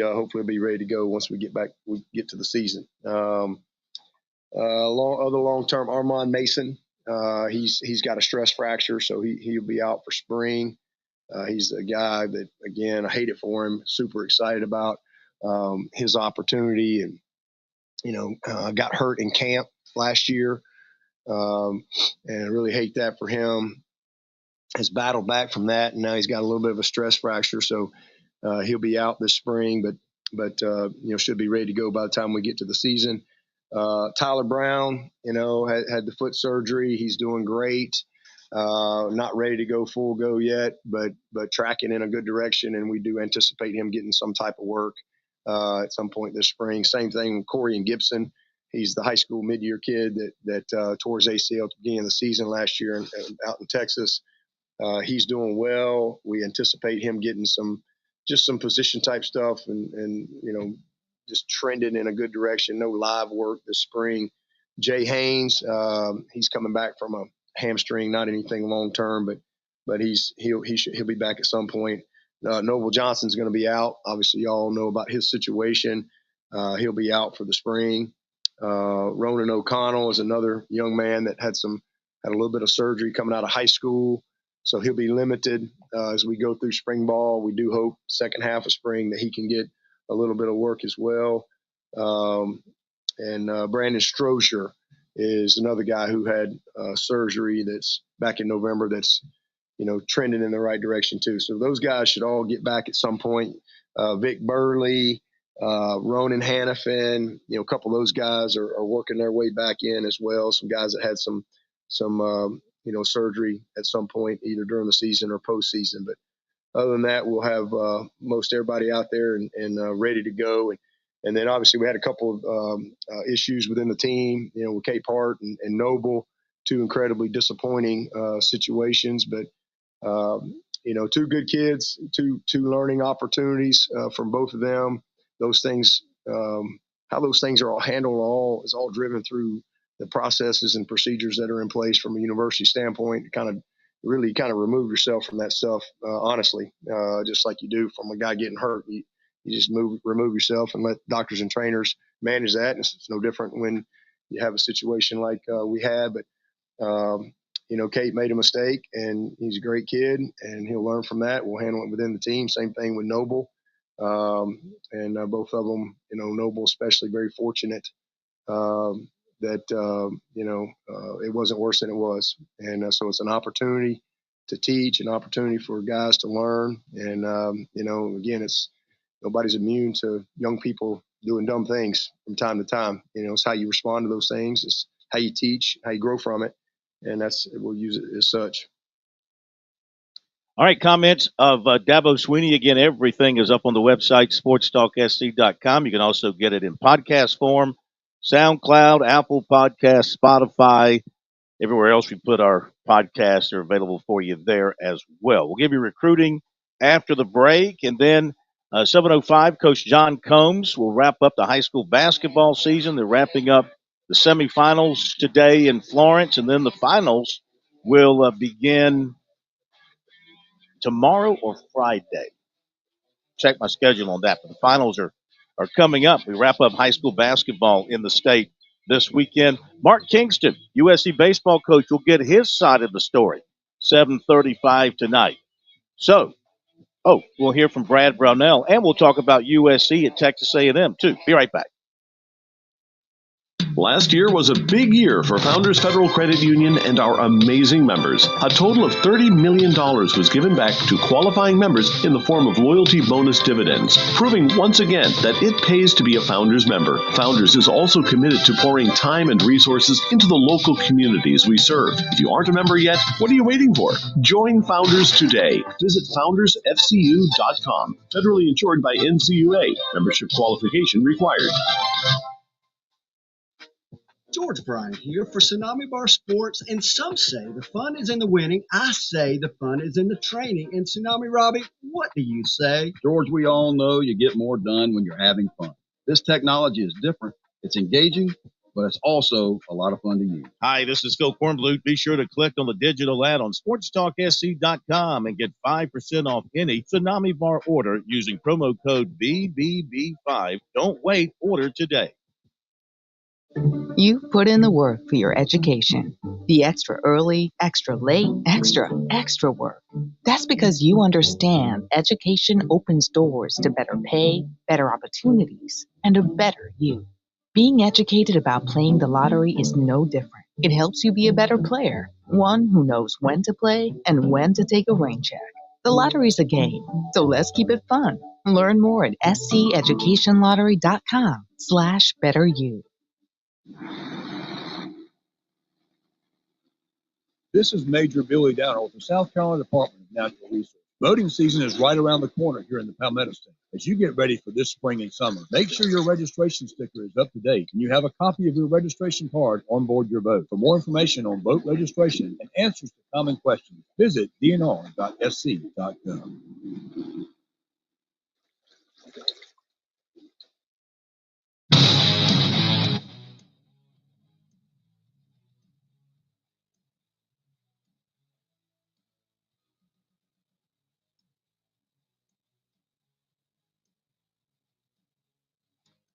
hopefully will be ready to go once we get to the season. Other long-term, Armand Mason, he's got a stress fracture, so he'll be out for spring. He's a guy that, again, I hate it for him. Super excited about his opportunity, and got hurt in camp last year, and I really hate that for him. Has battled back from that, and now he's got a little bit of a stress fracture, so he'll be out this spring, but should be ready to go by the time we get to the season. Tyler Brown, had the foot surgery. He's doing great. Not ready to go full go yet, but tracking in a good direction, and we do anticipate him getting some type of work at some point this spring. Same thing with Corey Gibson. He's the high school mid-year kid that tore his ACL at the beginning of the season last year out in Texas. He's doing well. We anticipate him getting some position type stuff and just trending in a good direction. No live work this spring. Jay Haynes, he's coming back from a hamstring, not anything long term, but he'll be back at some point. Noble Johnson's going to be out. Obviously, y'all know about his situation. He'll be out for the spring. Ronan O'Connell is another young man that had a little bit of surgery coming out of high school. So he'll be limited as we go through spring ball. We do hope second half of spring that he can get a little bit of work as well. And Brandon Strozier is another guy who had surgery that's back in November that's, trending in the right direction too. So those guys should all get back at some point. Vic Burley, Ronan Hannafin, a couple of those guys are working their way back in as well. Some guys that had some surgery at some point, either during the season or postseason. But other than that, we'll have most everybody out there and ready to go. And then obviously we had a couple of issues within the team, with Cape Hart and Noble, two incredibly disappointing situations. But, two good kids, two learning opportunities from both of them. Those things, how those things are all handled is all driven through the processes and procedures that are in place from a university standpoint to kind of remove yourself from that stuff, honestly, just like you do from a guy getting hurt. You just remove yourself and let doctors and trainers manage that. And it's no different when you have a situation like we had. But, Kate made a mistake, and he's a great kid, and he'll learn from that. We'll handle it within the team. Same thing with Noble. And both of them, Noble especially, very fortunate that it wasn't worse than it was. And so it's an opportunity to teach, an opportunity for guys to learn. And, again, nobody's immune to young people doing dumb things from time to time. It's how you respond to those things. It's how you teach, how you grow from it. And we'll use it as such. All right, comments of Dabo Sweeney. Again, everything is up on the website, SportsTalkSC.com. You can also get it in podcast form, SoundCloud, Apple Podcasts, Spotify, everywhere else we put our podcasts are available for you there as well. We'll give you recruiting after the break, and then 7:05, Coach John Combs will wrap up the high school basketball season. They're wrapping up the semifinals today in Florence, and then the finals will begin tomorrow or Friday. Check my schedule on that, but the finals are coming up. We wrap up high school basketball in the state this weekend. Mark Kingston, USC baseball coach, will get his side of the story, 7:35 tonight. So, we'll hear from Brad Brownell, and we'll talk about USC at Texas A&M, too. Be right back. Last year was a big year for Founders Federal Credit Union and our amazing members. A total of $30 million was given back to qualifying members in the form of loyalty bonus dividends, proving once again that it pays to be a Founders member. Founders is also committed to pouring time and resources into the local communities we serve. If you aren't a member yet, what are you waiting for? Join Founders today. Visit foundersfcu.com. Federally insured by NCUA. Membership qualification required. George Bryan here for Tsunami Bar Sports, and some say the fun is in the winning. I say the fun is in the training. And Tsunami Robbie, what do you say? George, we all know you get more done when you're having fun. This technology is different. It's engaging, but it's also a lot of fun to use. Hi, this is Phil Kornblut. Be sure to click on the digital ad on SportsTalkSC.com and get 5% off any Tsunami Bar order using promo code BBB5. Don't wait. Order today. You put in the work for your education. The extra early, extra late, extra work. That's because you understand education opens doors to better pay, better opportunities, and a better you. Being educated about playing the lottery is no different. It helps you be a better player, one who knows when to play and when to take a rain check. The lottery's a game, so let's keep it fun. Learn more at sceducationlottery.com/betteryou. This is Major Billy Downer with the South Carolina Department of Natural Resources. Boating season is right around the corner here in the Palmetto State. As you get ready for this spring and summer, make sure your registration sticker is up to date and you have a copy of your registration card on board your boat. For more information on boat registration and answers to common questions, visit dnr.sc.gov.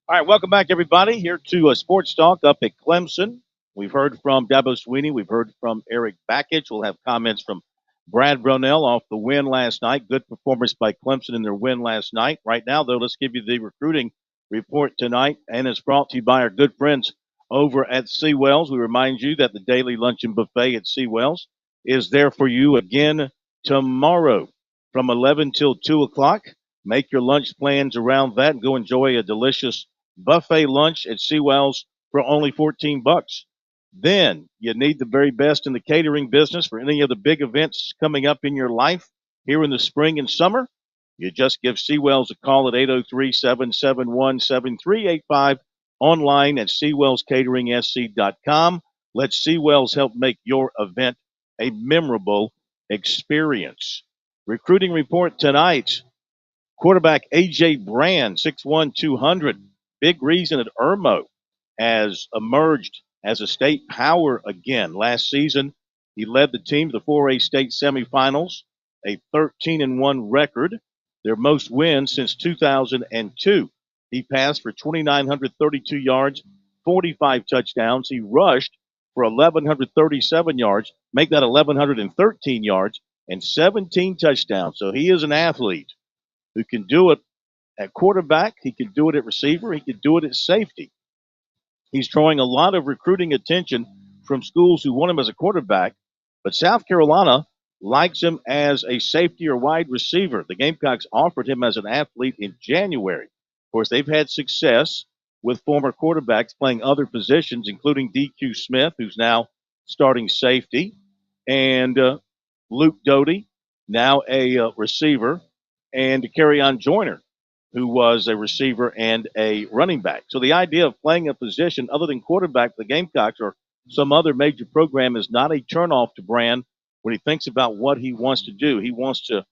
All right, welcome back, everybody, here to Sports Talk up at Clemson. We've heard from Dabo Sweeney. We've heard from Eric Bakich. We'll have comments from Brad Brownell off the win last night. Good performance by Clemson in their win last night. Right now, though, let's give you the recruiting report tonight, and it's brought to you by our good friends over at Seawells. We remind you that the daily luncheon buffet at Seawells is there for you again tomorrow from 11 till 2 o'clock. Make your lunch plans around that and go enjoy a delicious buffet lunch at Seawells for only $14. Then you need the very best in the catering business for any of the big events coming up in your life here in the spring and summer. You just give Seawells a call at 803-771-7385, online at SeawellsCateringSC.com. Let Seawells help make your event a memorable experience. Recruiting report tonight. Quarterback A.J. Brand, 6'1", 200. Big reason that Irmo has emerged as a state power again. Last season, he led the team to the 4A state semifinals, a 13-1 record, their most wins since 2002. He passed for 2,932 yards, 45 touchdowns. He rushed for 1,137 yards, make that 1,113 yards, and 17 touchdowns. So he is an athlete who can do it at quarterback, he can do it at receiver, he can do it at safety. He's drawing a lot of recruiting attention from schools who want him as a quarterback, but South Carolina likes him as a safety or wide receiver. The Gamecocks offered him as an athlete in January. Of course, they've had success with former quarterbacks playing other positions, including DQ Smith, who's now starting safety, and Luke Doty, now a receiver, and Kerryon Joyner, who was a receiver and a running back. So the idea of playing a position other than quarterback for the Gamecocks or some other major program is not a turnoff to Brand when he thinks about what he wants to do. He wants to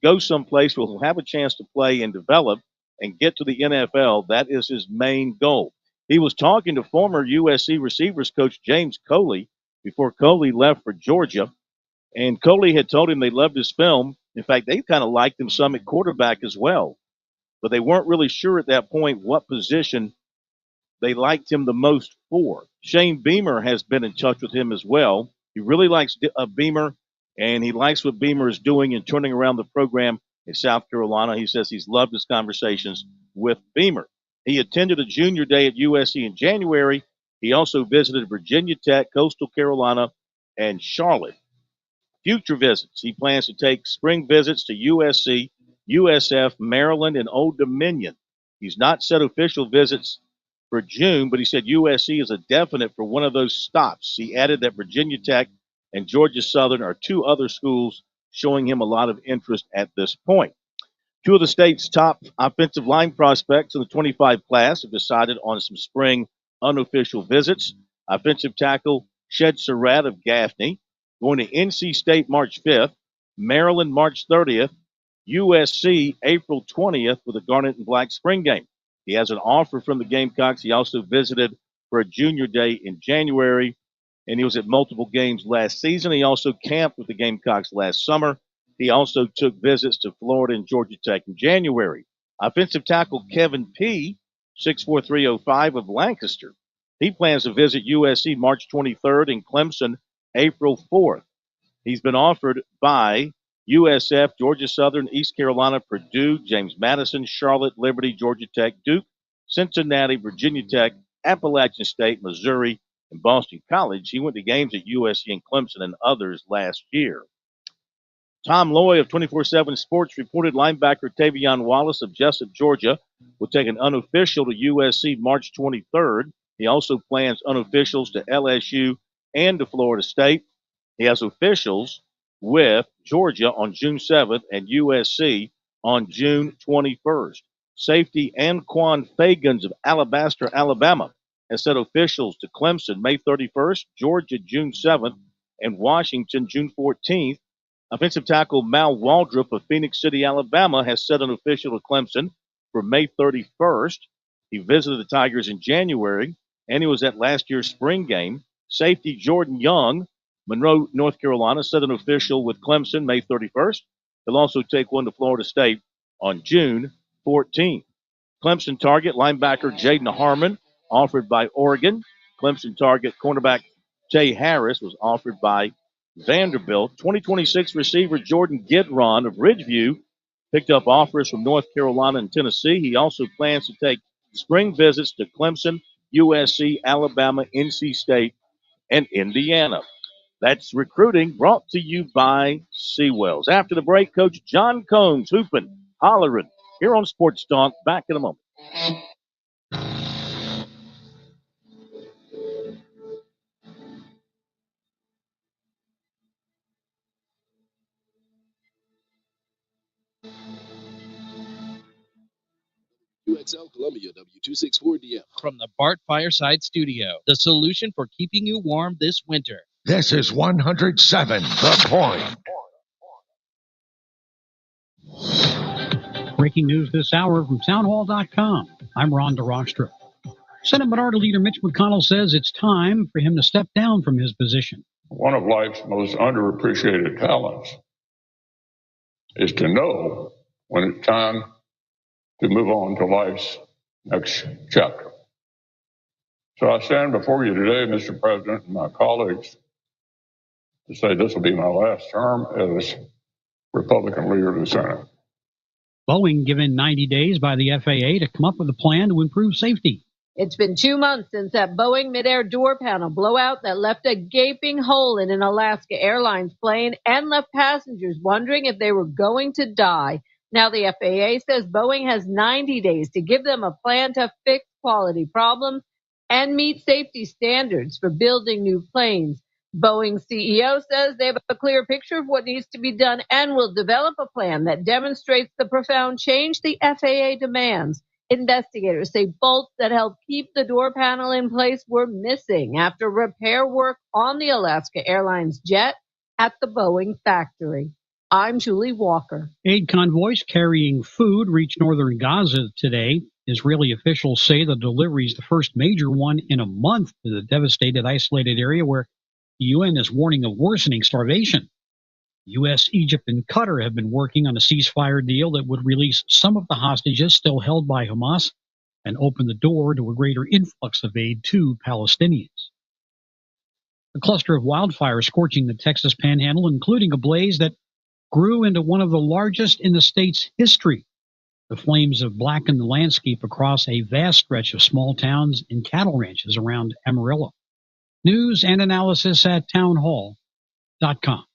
go someplace where he'll have a chance to play and develop and get to the NFL. That is his main goal. He was talking to former USC receivers coach James Coley before Coley left for Georgia, and Coley had told him they loved his film. In fact, they kind of liked him some at quarterback as well. But they weren't really sure at that point what position they liked him the most for. Shane Beamer has been in touch with him as well. He really likes Beamer, and he likes what Beamer is doing and turning around the program in South Carolina. He says he's loved his conversations with Beamer. He attended a junior day at USC in January. He also visited Virginia Tech, Coastal Carolina, and Charlotte. Future visits. He plans to take spring visits to USC, USF, Maryland, and Old Dominion. He's not set official visits for June, but he said USC is a definite for one of those stops. He added that Virginia Tech and Georgia Southern are two other schools showing him a lot of interest at this point. Two of the state's top offensive line prospects in the 25 class have decided on some spring unofficial visits. Offensive tackle Shed Surratt of Gaffney going to NC State March 5th, Maryland March 30th, USC April 20th with a Garnet and Black spring game. He has an offer from the Gamecocks. He also visited for a junior day in January, and he was at multiple games last season. He also camped with the Gamecocks last summer. He also took visits to Florida and Georgia Tech in January. Offensive tackle Kevin P., 6'4", of Lancaster. He plans to visit USC March 23rd and Clemson April 4th. He's been offered by USF, Georgia Southern, East Carolina, Purdue, James Madison, Charlotte, Liberty, Georgia Tech, Duke, Cincinnati, Virginia Tech, Appalachian State, Missouri, and Boston College. He went to games at USC and Clemson and others last year. Tom Loy of 24/7 Sports reported linebacker Tavion Wallace of Jessup, Georgia, will take an unofficial to USC March 23rd. He also plans unofficials to LSU and to Florida State. He has officials with Georgia on June 7th and USC on June 21st. Safety Anquan Fagans of Alabaster, Alabama, has set officials to Clemson May 31st, Georgia June 7th, and Washington June 14th. Offensive tackle Mal Waldrop of Phoenix City, Alabama, has set an official to Clemson for May 31st. He visited the Tigers in January, and he was at last year's spring game. Safety Jordan Young, Monroe, North Carolina, set an official with Clemson May 31st. He'll also take one to Florida State on June 14th. Clemson target linebacker Jaden Harmon, offered by Oregon. Clemson target cornerback Tay Harris was offered by Vanderbilt. 2026 receiver Jordan Gidron of Ridgeview picked up offers from North Carolina and Tennessee. He also plans to take spring visits to Clemson, USC, Alabama, NC State, and Indiana. That's recruiting brought to you by Seawells. After the break, Coach John Combs hooping, hollering here on Sports Talk. Back in a moment. UXL Columbia W264DM. From the Bart Fireside Studio, the solution for keeping you warm this winter. This is 107 The Point. Breaking news this hour from townhall.com. I'm Ron DeRockstra. Senate Minority Leader Mitch McConnell says it's time for him to step down from his position. One of life's most underappreciated talents is to know when it's time to move on to life's next chapter. So I stand before you today, Mr. President, and my colleagues, to say this will be my last term as Republican leader of the Senate. Boeing given 90 days by the FAA to come up with a plan to improve safety. It's been 2 months since that Boeing midair door panel blowout that left a gaping hole in an Alaska Airlines plane and left passengers wondering if they were going to die. Now the FAA says Boeing has 90 days to give them a plan to fix quality problems and meet safety standards for building new planes. Boeing's CEO says they have a clear picture of what needs to be done and will develop a plan that demonstrates the profound change the FAA demands. Investigators say bolts that help keep the door panel in place were missing after repair work on the Alaska Airlines jet at the Boeing factory. I'm Julie Walker. Aid convoys carrying food reached northern Gaza today. Israeli officials say the delivery is the first major one in a month to the devastated, isolated area where the UN is warning of worsening starvation. U.S., Egypt, and Qatar have been working on a ceasefire deal that would release some of the hostages still held by Hamas. and open the door to a greater influx of aid to Palestinians. A cluster of wildfires scorching the Texas Panhandle, including a blaze that grew into one of the largest in the state's history. The flames have blackened the landscape across a vast stretch of small towns and cattle ranches around Amarillo. News and analysis at townhall.com.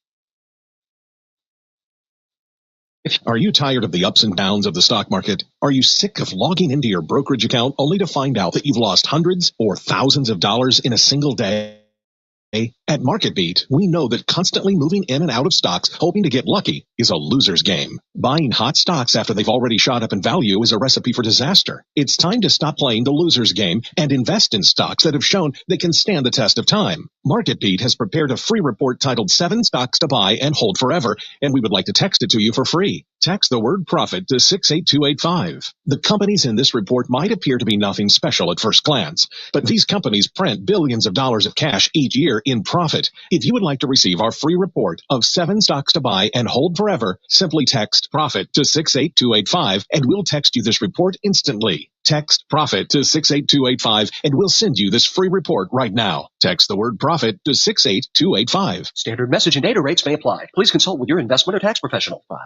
Are you tired of the ups and downs of the stock market? Are you sick of logging into your brokerage account only to find out that you've lost hundreds or thousands of dollars in a single day? At MarketBeat, we know that constantly moving in and out of stocks hoping to get lucky is a loser's game. Buying hot stocks after they've already shot up in value is a recipe for disaster. It's time to stop playing the loser's game and invest in stocks that have shown they can stand the test of time. MarketBeat has prepared a free report titled 7 Stocks to Buy and Hold Forever, and we would like to text it to you for free. Text the word profit to 68285. The companies in this report might appear to be nothing special at first glance, but these companies print billions of dollars of cash each year in profit. If you would like to receive our free report of 7 stocks to buy and hold forever, simply text profit to 68285 and we'll text you this report instantly. Text profit to 68285 and we'll send you this free report right now. Text the word profit to 68285. Standard message and data rates may apply. Please consult with your investment or tax professional. 5.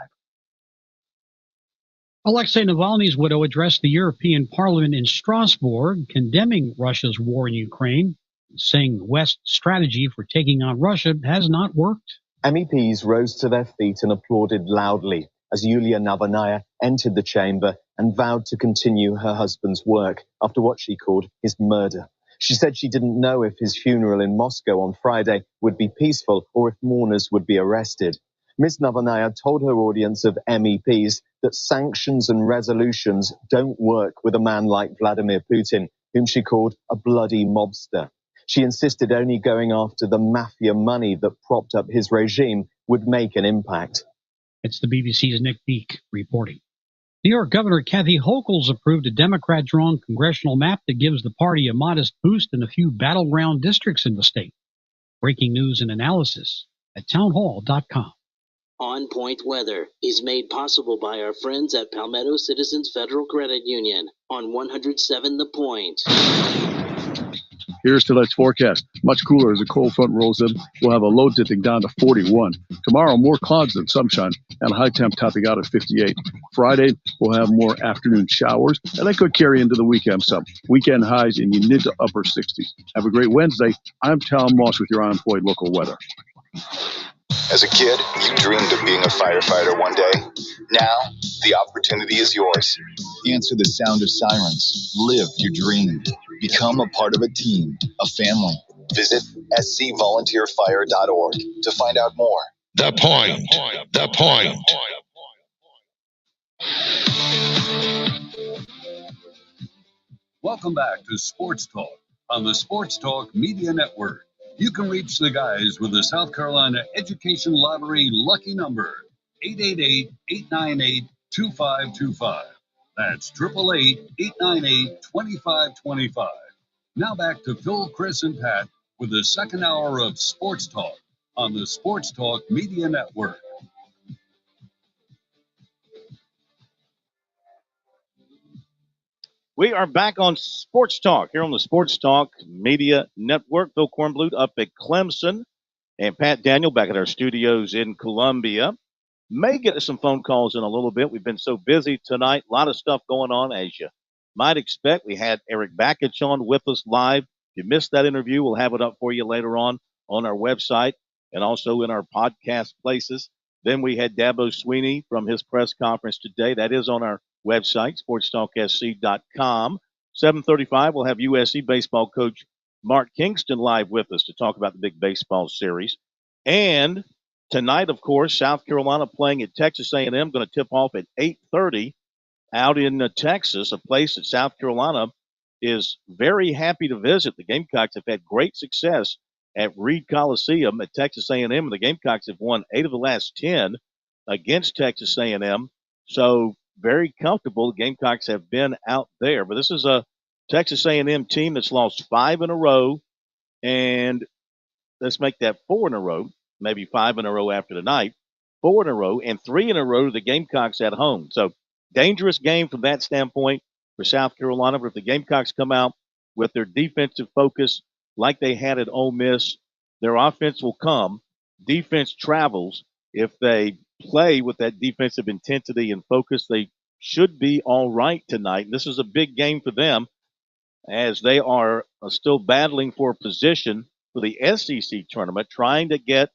Alexei Navalny's widow addressed the European Parliament in Strasbourg, condemning Russia's war in Ukraine, saying the West's strategy for taking on Russia has not worked. MEPs rose to their feet and applauded loudly as Yulia Navalnaya entered the chamber and vowed to continue her husband's work after what she called his murder. She said she didn't know if his funeral in Moscow on Friday would be peaceful or if mourners would be arrested. Ms. Navalnaya told her audience of MEPs that sanctions and resolutions don't work with a man like Vladimir Putin, whom she called a bloody mobster. She insisted only going after the mafia money that propped up his regime would make an impact. It's the BBC's Nick Beek reporting. New York Governor Kathy Hochul's approved a Democrat-drawn congressional map that gives the party a modest boost in a few battleground districts in the state. Breaking news and analysis at townhall.com. On Point Weather is made possible by our friends at Palmetto Citizens Federal Credit Union on 107 The Point. Here's tonight's forecast. Much cooler as a cold front rolls in. We'll have a low dipping down to 41. Tomorrow, more clouds than sunshine, and a high temp topping out at 58. Friday, we'll have more afternoon showers, and that could carry into the weekend some. Weekend highs in the mid to upper 60s. Have a great Wednesday. I'm Tom Moss with your unemployed local weather. As a kid, you dreamed of being a firefighter one day. Now, the opportunity is yours. Answer the sound of sirens. Live your dream. Become a part of a team, a family. Visit scvolunteerfire.org to find out more. The Point. The Point. Welcome back to Sports Talk on the Sports Talk Media Network. You can reach the guys with the South Carolina Education Lottery lucky number, 888-898-2525. That's 888-898-2525. Now back to Phil, Chris, and Pat with the second hour of Sports Talk on the Sports Talk Media Network. We are back on Sports Talk here on the Sports Talk Media Network. Phil Kornblut up at Clemson and Pat Daniel back at our studios in Columbia. May get to some phone calls in a little bit. We've been so busy tonight. A lot of stuff going on, as you might expect. We had Eric Bakich on with us live. If you missed that interview, we'll have it up for you later on our website and also in our podcast places. Then we had Dabo Sweeney from his press conference today. That is on our website, SportsTalkSC.com. 7:35, we'll have USC baseball coach Mark Kingston live with us to talk about the big baseball series. And tonight, of course, South Carolina playing at Texas A&M, going to tip off at 8:30 out in Texas, a place that South Carolina is very happy to visit. The Gamecocks have had great success at Reed Coliseum at Texas A&M, and the Gamecocks have won 8 of the last 10 against Texas A&M. So very comfortable. The Gamecocks have been out there. But this is a Texas A&M team that's lost 5 in a row, and let's make that 4 in a row, maybe 5 in a row after tonight, 4 in a row, and 3 in a row to the Gamecocks at home. So dangerous game from that standpoint for South Carolina. But if the Gamecocks come out with their defensive focus like they had at Ole Miss, their offense will come. Defense travels. If they play with that defensive intensity and focus, they should be all right tonight. This is a big game for them as they are still battling for position for the SEC tournament, trying to get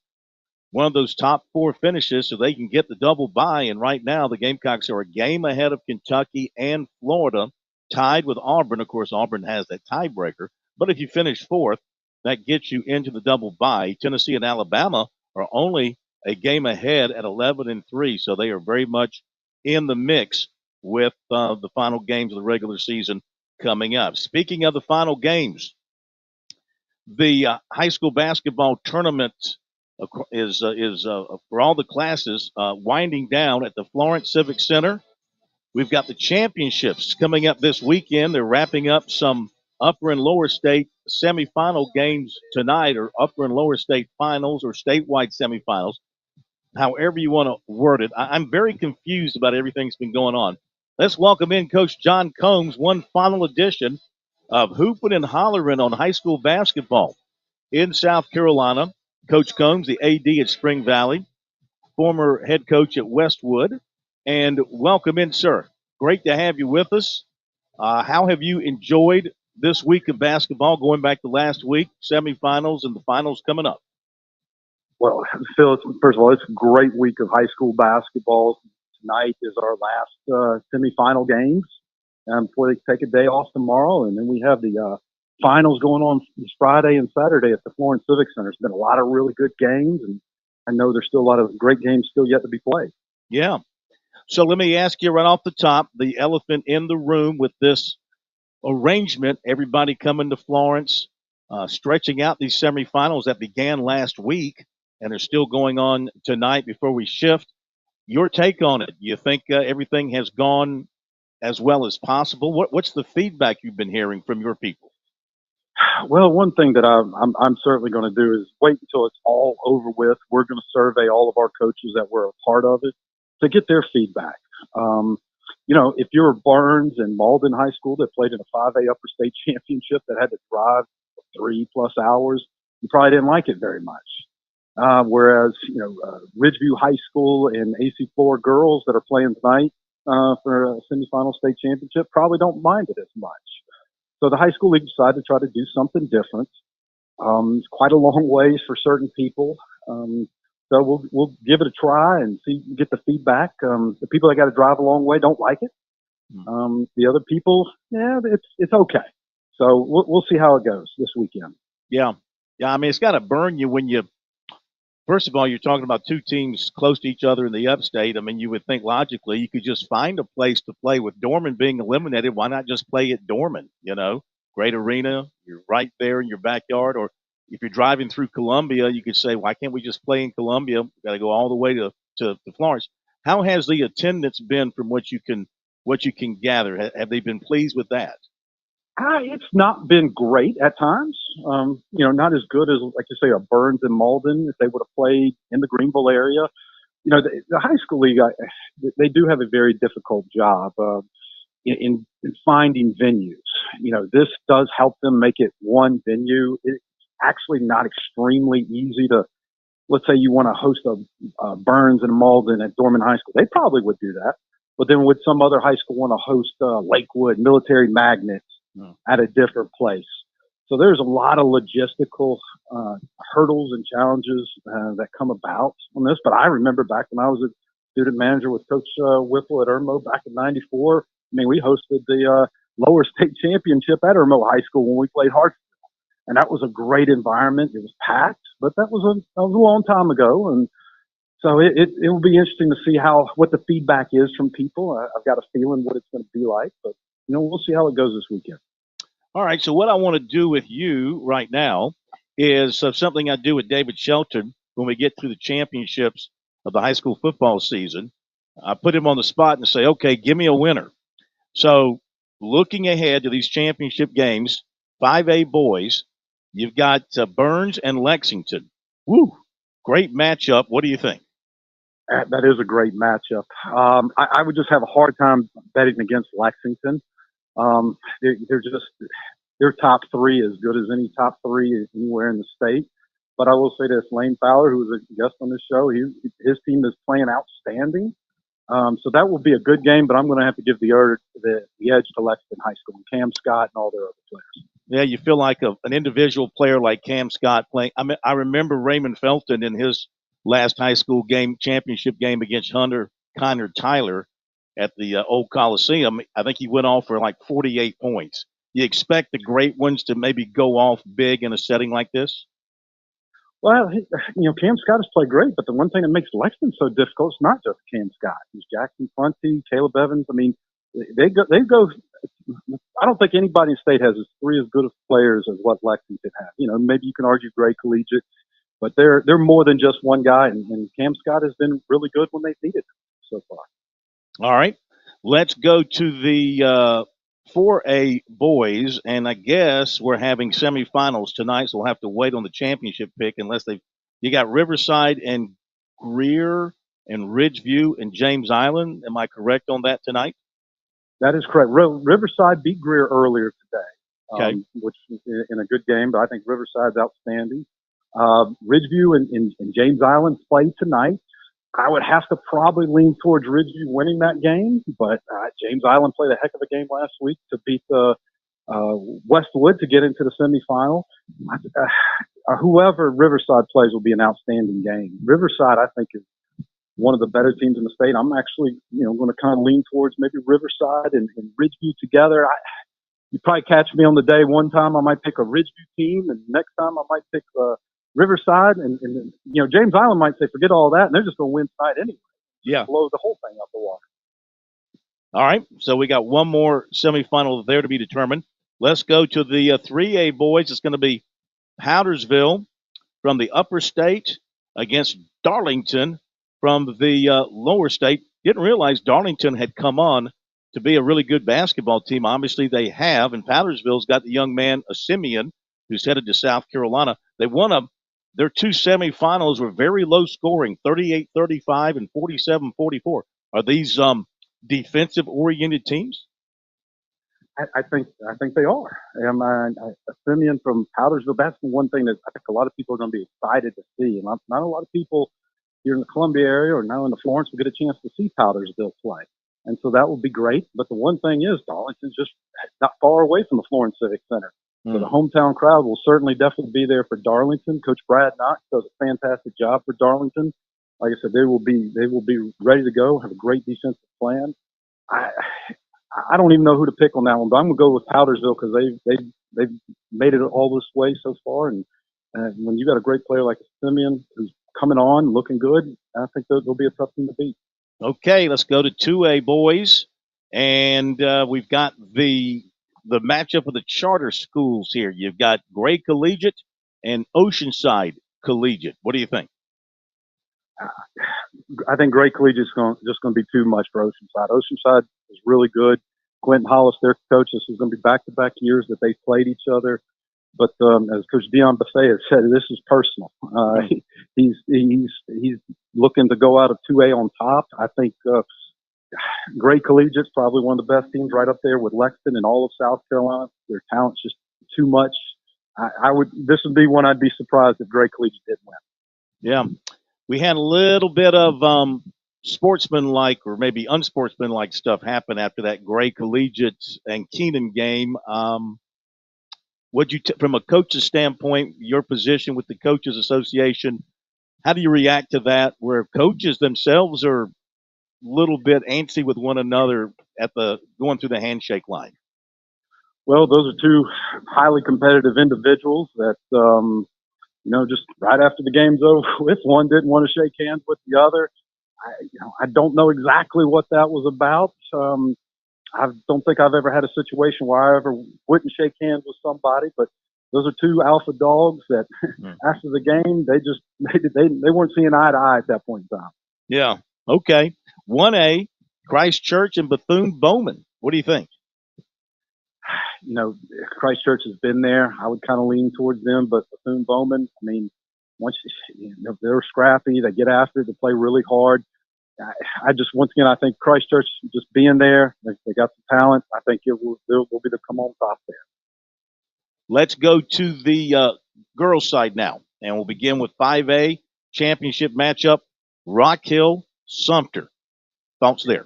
one of those top 4 finishes so they can get the double bye. And right now, the Gamecocks are a game ahead of Kentucky and Florida, tied with Auburn. Of course, Auburn has that tiebreaker. But if you finish 4th, that gets you into the double bye. Tennessee and Alabama are only a game ahead at 11-3, so they are very much in the mix with the final games of the regular season coming up. Speaking of the final games, the high school basketball tournament is for all the classes winding down at the Florence Civic Center. We've got the championships coming up this weekend. They're wrapping up some upper and lower state semifinal games tonight, or upper and lower state finals, or statewide semifinals, however you want to word it. I'm very confused about everything that's been going on. Let's welcome in Coach John Combs, one final edition of Hoopin' and Hollerin' on high school basketball in South Carolina. Coach Combs, the AD at Spring Valley, former head coach at Westwood. And welcome in, sir. Great to have you with us. How have you enjoyed this week of basketball, going back to last week, semifinals and the finals coming up? Well, Phil, first of all, it's a great week of high school basketball. Tonight is our last semifinal games before they take a day off tomorrow. And then we have the finals going on this Friday and Saturday at the Florence Civic Center. There's been a lot of really good games, and I know there's still a lot of great games still yet to be played. Yeah. So let me ask you right off the top, the elephant in the room with this arrangement, everybody coming to Florence, stretching out these semifinals that began last week and are still going on tonight before we shift. Your take on it? You think everything has gone as well as possible? What's the feedback you've been hearing from your people? Well, one thing that I'm certainly going to do is wait until it's all over with. We're going to survey all of our coaches that were a part of it to get their feedback. If you're Burns and Malden High School that played in a 5A upper state championship that had to drive 3+ hours, you probably didn't like it very much. Whereas, Ridgeview High School and AC4 girls that are playing tonight for a semifinal state championship probably don't mind it as much. So the high school league decided to try to do something different. It's quite a long ways for certain people. So we'll give it a try and get the feedback. The people that got to drive a long way don't like it. The other people, it's okay. So we'll see how it goes this weekend. Yeah. I mean, it's got to burn you when you. First of all, you're talking about 2 teams close to each other in the upstate. I mean, you would think logically you could just find a place to play. With Dorman being eliminated, why not just play at Dorman? Great arena. You're right there in your backyard. Or if you're driving through Columbia, you could say, why can't we just play in Columbia? We've got to go all the way to Florence. How has the attendance been from what you can gather? Have they been pleased with that? It's not been great at times. Not as good as, like you say, a Burns and Malden if they would have played in the Greenville area. The high school league, they do have a very difficult job in finding venues. This does help them make it one venue. It's actually not extremely easy to, let's say you want to host a Burns and a Malden at Dorman High School. They probably would do that. But then would some other high school want to host Lakewood, Military Magnets at a different place? So there's a lot of logistical hurdles and challenges that come about on this. But I remember back when I was a student manager with Coach Whipple at Irmo back in '94. I mean, we hosted the lower state championship at Irmo High School when we played Hartsville. And that was a great environment. It was packed, but that was a long time ago. And so it will be interesting to see what the feedback is from people. I've got a feeling what it's going to be like, but we'll see how it goes this weekend. All right. So what I want to do with you right now is something I do with David Shelton when we get to the championships of the high school football season. I put him on the spot and say, okay, give me a winner. So looking ahead to these championship games, 5A boys, you've got Burns and Lexington. Woo, great matchup. What do you think? That is a great matchup. I would just have a hard time betting against Lexington. They're just their top three as good as any top three anywhere in the state. But I will say this: Lane Fowler, who was a guest on this show, his team is playing outstanding. So that will be a good game. But I'm going to have to give the edge to Lexington High School and Cam Scott and all their other players. Yeah, you feel like an individual player like Cam Scott playing. I remember Raymond Felton in his last high school game, championship game against Hunter Connor Tyler at the old Coliseum. I think he went off for like 48 points. You expect the great ones to maybe go off big in a setting like this? Well, Cam Scott has played great, but the one thing that makes Lexington so difficult is not just Cam Scott. It's Jackson Prunty, Caleb Evans. I mean, they go. I don't think anybody in the state has as three as good of players as what Lexington has. Maybe you can argue Gray Collegiate, but they're more than just one guy. And Cam Scott has been really good when they've needed him so far. All right, let's go to the 4A boys, and I guess we're having semifinals tonight, so we'll have to wait on the championship pick unless you got Riverside and Greer and Ridgeview and James Island. Am I correct on that tonight? That is correct. Riverside beat Greer earlier today, which was in a good game, but I think Riverside's outstanding. Ridgeview and James Island play tonight. I would have to probably lean towards Ridgeview winning that game, but James Island played a heck of a game last week to beat Westwood to get into the semifinal. Whoever Riverside plays will be an outstanding game. Riverside, I think, is one of the better teams in the state. I'm actually, going to kind of lean towards maybe Riverside and Ridgeview together. You probably catch me on the day. One time I might pick a Ridgeview team, and next time I might pick Riverside, and James Island might say, forget all that, and they're just going to win tonight anyway. Yeah. Blow the whole thing out the water. All right, so we got one more semifinal there to be determined. Let's go to the 3A boys. It's going to be Powdersville from the upper state against Darlington from the lower state. Didn't realize Darlington had come on to be a really good basketball team. Obviously, they have, and Powdersville's got the young man, Simeon, who's headed to South Carolina. They won their two semifinals were very low scoring, 38-35 and 47-44. Are these defensive-oriented teams? I think they are. Simeon from Powdersville, that's the one thing that I think a lot of people are going to be excited to see. And not a lot of people here in the Columbia area or now in the Florence will get a chance to see Powdersville play. And so that will be great. But the one thing is Darlington's just not far away from the Florence Civic Center. So the hometown crowd will certainly definitely be there for Darlington. Coach Brad Knox does a fantastic job for Darlington. Like I said, they will be ready to go, have a great defensive plan. I don't even know who to pick on that one, but I'm going to go with Powdersville because they've made it all this way so far. And when you got a great player like Simeon who's coming on, looking good, I think they'll be a tough team to beat. Okay, let's go to 2A boys. And we've got the matchup of the charter schools here. You've got Gray Collegiate and Oceanside Collegiate. What do you think? I think Gray Collegiate is just going to be too much for Oceanside. Oceanside is really good. Quentin Hollis, their coach, this is going to be back-to-back years that they've played each other. But as Coach Dion Buffet has said, this is personal. He's looking to go out of 2A on top. I think Gray Collegiate's probably one of the best teams right up there with Lexington and all of South Carolina. Their talent's just too much. This would be one I'd be surprised if Gray Collegiate didn't win. Yeah. We had a little bit of sportsmanlike or maybe unsportsmanlike stuff happen after that Gray Collegiate and Keenan game. Would you, from a coach's standpoint, your position with the Coaches Association, how do you react to that where coaches themselves are a little bit antsy with one another going through the handshake line? Well, those are two highly competitive individuals that, just right after the game's over with, one didn't want to shake hands with the other. I don't know exactly what that was about. I don't think I've ever had a situation where I ever wouldn't shake hands with somebody, but those are two alpha dogs that after the game, they weren't seeing eye to eye at that point in time. Yeah. Okay. 1A, Christchurch and Bethune-Bowman. What do you think? Christchurch has been there. I would kind of lean towards them, but Bethune-Bowman, once they're scrappy, they get after it, they play really hard. I just, once again, I think Christchurch just being there, they got the talent. I think it will be the come on top there. Let's go to the girls' side now, and we'll begin with 5A championship matchup, Rock Hill, Sumter. Thoughts there?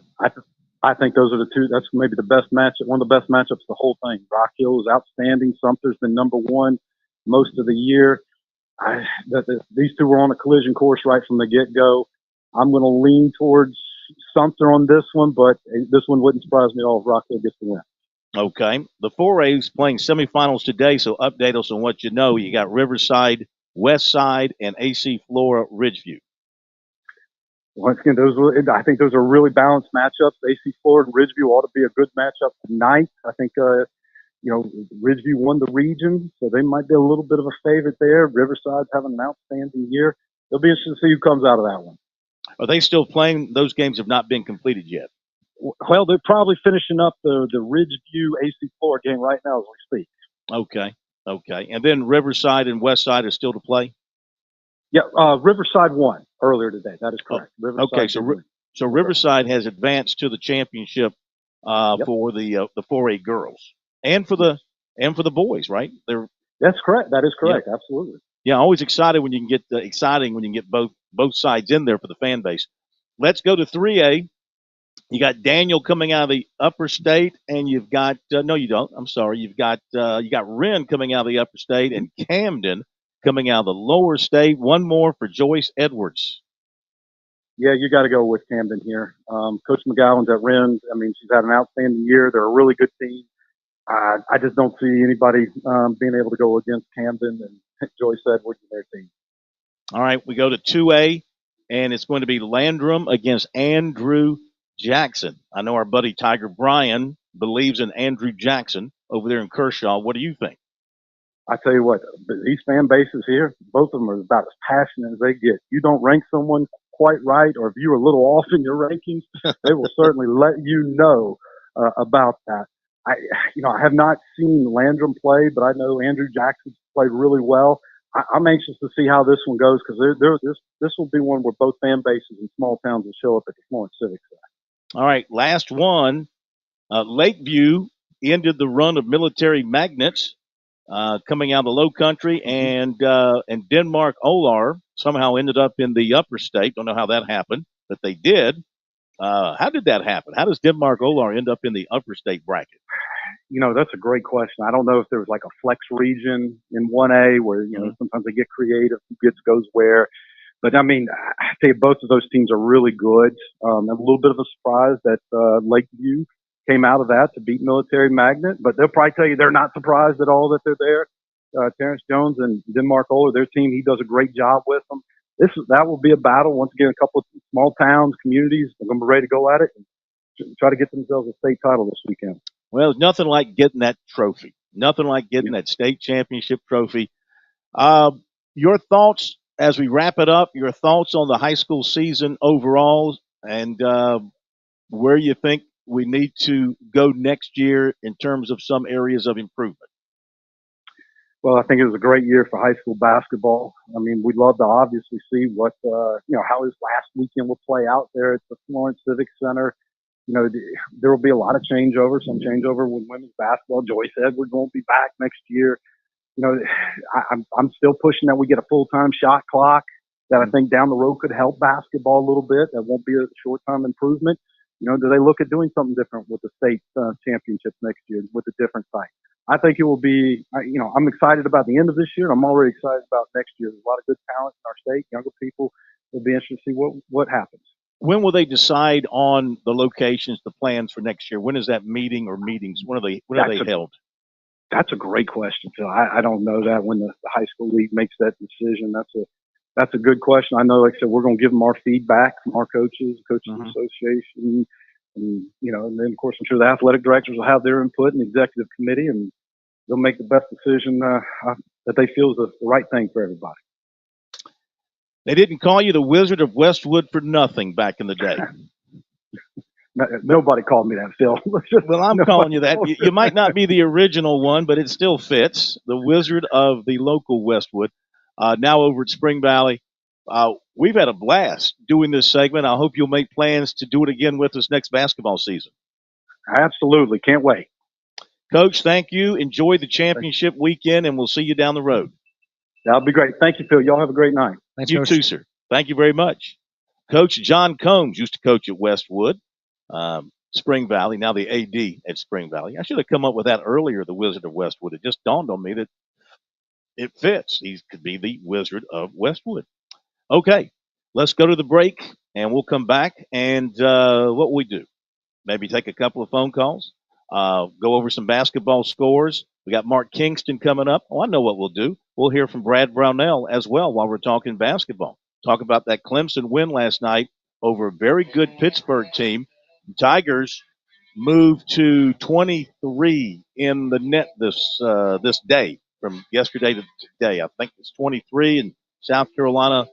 I think those are the two. That's maybe the best matchup, one of the best matchups the whole thing. Rock Hill is outstanding. Sumter's been number one most of the year. These two were on a collision course right from the get-go. I'm going to lean towards Sumter on this one, but this one wouldn't surprise me at all if Rock Hill gets the win. Okay. The 4A's playing semifinals today, so update us on what you know. You got Riverside, Westside, and AC Flora, Ridgeview. Once again, I think those are really balanced matchups. AC Flora and Ridgeview ought to be a good matchup tonight. I think, Ridgeview won the region, so they might be a little bit of a favorite there. Riverside's having an outstanding year. It'll be interesting to see who comes out of that one. Are they still playing? Those games have not been completed yet. Well, they're probably finishing up the Ridgeview AC Flora game right now as we speak. Okay. And then Riverside and Westside are still to play? Yeah, Riverside won earlier today. That is correct. Okay, so Riverside has advanced to the championship for the 4A girls and for the boys, right? That's correct. That is correct. Yeah. Absolutely. Yeah, always excited when you can get both sides in there for the fan base. Let's go to 3A. You got Daniel coming out of the upper state, and you've got no, you don't. I'm sorry. You've got you got Wren coming out of the upper state, and Camden coming out of the lower state. One more for Joyce Edwards. Yeah, you got to go with Camden here. Coach McGowan's at Wren. I mean, she's had an outstanding year. They're a really good team. I just don't see anybody being able to go against Camden and Joyce Edwards and their team. All right, we go to 2A, and it's going to be Landrum against Andrew Jackson. I know our buddy Tiger Bryan believes in Andrew Jackson over there in Kershaw. What do you think? I tell you what, these fan bases here, both of them are about as passionate as they get. You don't rank someone quite right, or if you're a little off in your rankings, they will certainly let you know about that. I have not seen Landrum play, but I know Andrew Jackson's played really well. I'm anxious to see how this one goes because this will be one where both fan bases and small towns will show up at the Florence Civic Center. All right, last one. Lakeview ended the run of military magnets coming out of the low country, and Denmark Olar somehow ended up in the upper state. Don't know how that happened, but they did. How did that happen? How does Denmark Olar end up in the upper state bracket? That's a great question. I don't know if there was like a flex region in 1A where, sometimes they get creative, who goes where. But, I mean, I tell you, both of those teams are really good. A little bit of a surprise that Lakeview came out of that to beat Military Magnet. But they'll probably tell you they're not surprised at all that they're there. Terrence Jones and Denmark Oler, their team, he does a great job with them. That will be a battle. Once again, a couple of small towns, communities are going to be ready to go at it and try to get themselves a state title this weekend. Well, it's nothing like getting that trophy. Nothing like getting that state championship trophy. Your thoughts as we wrap it up, your thoughts on the high school season overall and where you think we need to go next year in terms of some areas of improvement. Well, I think it was a great year for high school basketball. I mean, we'd love to obviously see what, how his last weekend will play out there at the Florence Civic Center. There will be a lot of changeover, some changeover with women's basketball. Joyce Edwards won't be back next year. I'm still pushing that we get a full-time shot clock that I think down the road could help basketball a little bit. That won't be a short-term improvement. Do they look at doing something different with the state championships next year with a different site? I think it will be, I'm excited about the end of this year. I'm already excited about next year. There's a lot of good talent in our state, younger people. It'll be interesting to see what happens. When will they decide on the locations, the plans for next year? When is that meeting or meetings? When are they held? That's a great question, Phil. I don't know that when the high school league makes that decision. That's a good question. I know, like I said, we're going to give them our feedback from our coaches association, and then of course I'm sure the athletic directors will have their input in the executive committee, and they'll make the best decision that they feel is the right thing for everybody. They didn't call you the Wizard of Westwood for nothing back in the day. Nobody called me that, Phil. Well, I'm calling you that. You might not be the original one, but it still fits. The Wizard of the local Westwood. Now over at Spring Valley. We've had a blast doing this segment. I hope you'll make plans to do it again with us next basketball season. Absolutely. Can't wait. Coach, thank you. Enjoy the championship weekend, and we'll see you down the road. That'll be great. Thank you, Phil. Y'all have a great night. Thanks, you Coach. Too, sir. Thank you very much. Coach John Combs used to coach at Westwood, Spring Valley, now the AD at Spring Valley. I should have come up with that earlier, the Wizard of Westwood. It just dawned on me that it fits. He could be the Wizard of Westwood. Okay, let's go to the break, and we'll come back. And what we do, maybe take a couple of phone calls, go over some basketball scores. We got Mark Kingston coming up. Oh, I know what we'll do. We'll hear from Brad Brownell as well while we're talking basketball. Talk about that Clemson win last night over a very good Pittsburgh team. The Tigers moved to 23 in the net this day, from yesterday to today. I think it's 23, and South Carolina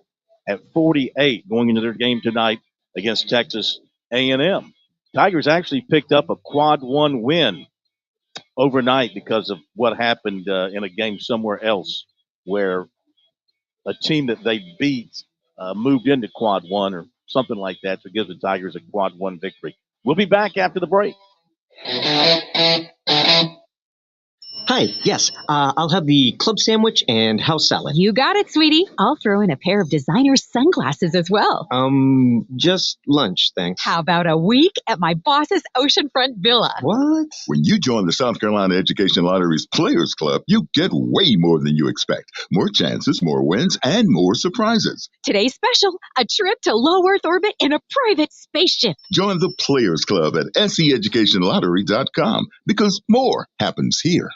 at 48 going into their game tonight against Texas A&M. Tigers actually picked up a quad one win overnight because of what happened in a game somewhere else where a team that they beat moved into quad one or something like that to give the Tigers a quad one victory. We'll be back after the break. Hi, yes, I'll have the club sandwich and house salad. You got it, sweetie. I'll throw in a pair of designer sunglasses as well. Just lunch, thanks. How about a week at my boss's oceanfront villa? What? When you join the South Carolina Education Lottery's Players Club, you get way more than you expect. More chances, more wins, and more surprises. Today's special, a trip to low Earth orbit in a private spaceship. Join the Players Club at seeducationlottery.com because more happens here.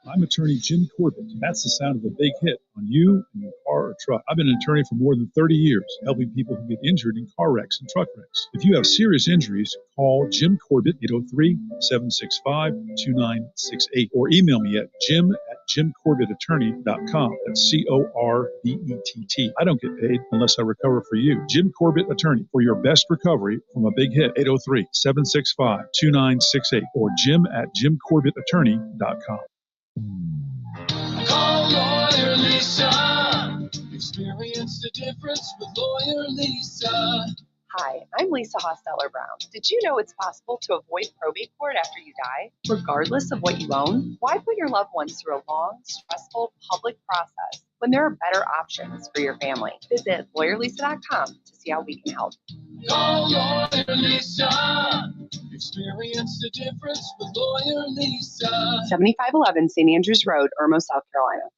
I'm attorney Jim Corbett. That's the sound of a big hit on you and your car or truck. I've been an attorney for more than 30 years, helping people who get injured in car wrecks and truck wrecks. If you have serious injuries, call Jim Corbett, 803-765-2968, or email me at jim@jimcorbettattorney.com. That's CORBETT. I don't get paid unless I recover for you. Jim Corbett Attorney, for your best recovery from a big hit, 803-765-2968, or jim@jimcorbettattorney.com. Call Lawyer Lisa. Experience the difference with Lawyer Lisa. Hi, I'm Lisa Hosteller-Brown. Did you know it's possible to avoid probate court after you die, regardless of what you own? Why put your loved ones through a long, stressful public process when there are better options for your family? Visit lawyerlisa.com to see how we can help. Call Lawyer Lisa. Experience the difference with Lawyer Lisa. 7511 St. Andrews Road, Irmo, South Carolina.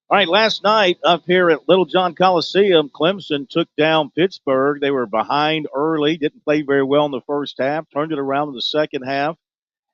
All right, last night up here at Little John Coliseum, Clemson took down Pittsburgh. They were behind early, didn't play very well in the first half, turned it around in the second half,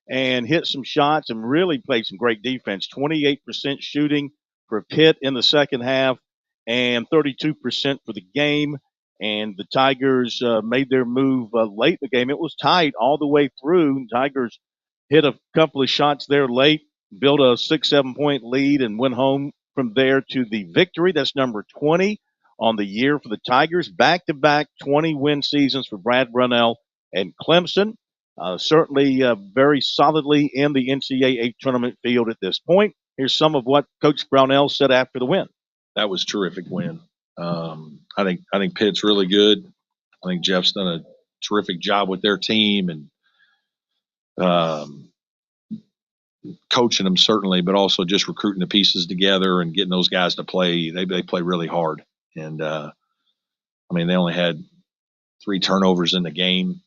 and hit some shots and really played some great defense. 28% shooting for Pitt in the second half and 32% for the game. And the Tigers made their move late in the game. It was tight all the way through. Tigers hit a couple of shots there late, built a 6-7 point lead, and went home from there to the victory. That's number 20 on the year for the Tigers. Back-to-back 20-win seasons for Brad Brownell and Clemson. Certainly very solidly in the NCAA tournament field at this point. Here's some of what Coach Brownell said after the win. That was a terrific win. I think Pitt's really good. I think Jeff's done a terrific job with their team and coaching them certainly, but also just recruiting the pieces together and getting those guys to play. They play really hard. And, they only had 3 turnovers in the game.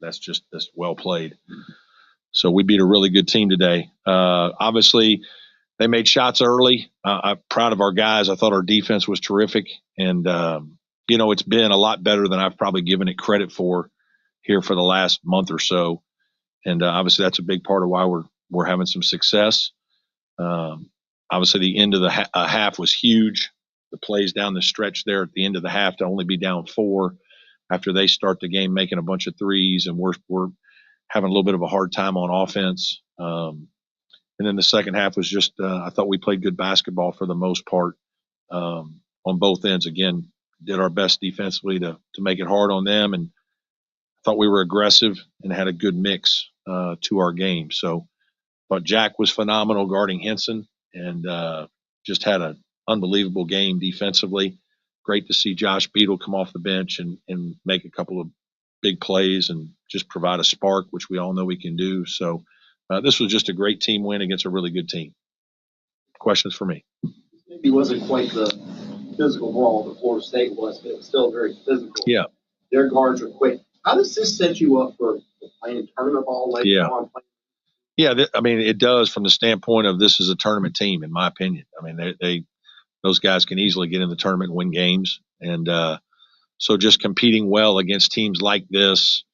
That's well played. So we beat a really good team today. Obviously, they made shots early. I'm proud of our guys. I thought our defense was terrific. And, it's been a lot better than I've probably given it credit for here for the last month or so. And obviously, that's a big part of why we're having some success. Obviously, the end of the half was huge. The plays down the stretch there at the end of the half to only be down 4 after they start the game making a bunch of threes, and we're having a little bit of a hard time on offense. And then the second half was just I thought we played good basketball for the most part on both ends. Again, did our best defensively to make it hard on them, and thought we were aggressive and had a good mix to our game. So, but Jack was phenomenal guarding Henson, and just had an unbelievable game defensively. Great to see Josh Beadle come off the bench and make a couple of big plays and just provide a spark, which we all know we can do. So this was just a great team win against a really good team. Questions for me? Maybe wasn't quite the physical ball that Florida State was, but it was still very physical. Yeah. Their guards are quick. How does this set you up for playing tournament ball later on? Yeah, I mean, it does from the standpoint of this is a tournament team, in my opinion. I mean, those guys can easily get in the tournament and win games. And so just competing well against teams like this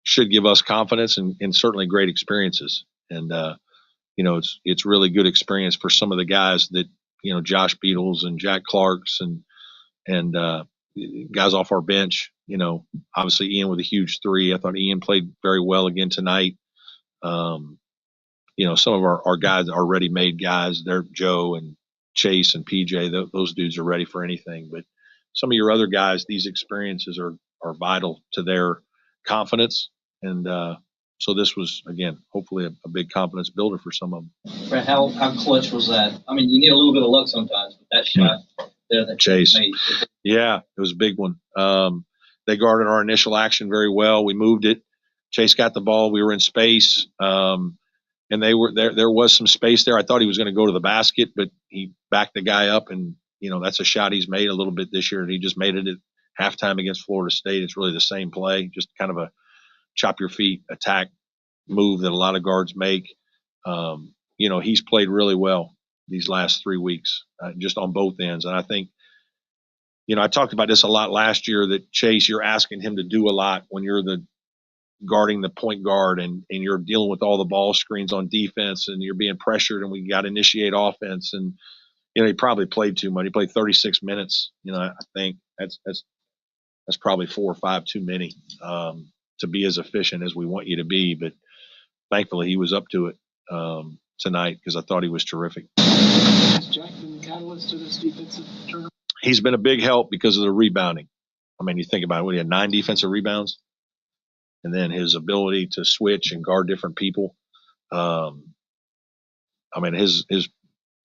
should give us confidence and certainly great experiences. And, it's really good experience for some of the guys that, Josh Beadles and Jack Clarks and guys off our bench. Obviously Ian with a huge 3. I thought Ian played very well again tonight. Some of our guys are ready-made guys. They're Joe and Chase and PJ. Those dudes are ready for anything. But some of your other guys, these experiences are vital to their confidence. And so this was, again, hopefully a big confidence builder for some of them. Brett, how clutch was that? I mean, you need a little bit of luck sometimes, but that shot there that Chase made. Yeah, it was a big one. They guarded our initial action very well. We moved it. Chase got the ball. We were in space. And they were there was some space there. I thought he was going to go to the basket, but he backed the guy up, and that's a shot he's made a little bit this year, and he just made it at halftime against Florida State. It's really the same play, just kind of a chop your feet attack move that a lot of guards make. He's played really well these last 3 weeks, just on both ends. And I think, I talked about this a lot last year, that Chase, you're asking him to do a lot when you're guarding the point guard and you're dealing with all the ball screens on defense and you're being pressured and we got to initiate offense. And, he probably played too much. He played 36 minutes. I think that's probably 4 or 5 too many to be as efficient as we want you to be. But thankfully he was up to it tonight because I thought he was terrific. Has Jack been the catalyst to this defensive tournament? He's been a big help because of the rebounding. I mean, you think about it, he had 9 defensive rebounds. And then his ability to switch and guard different people.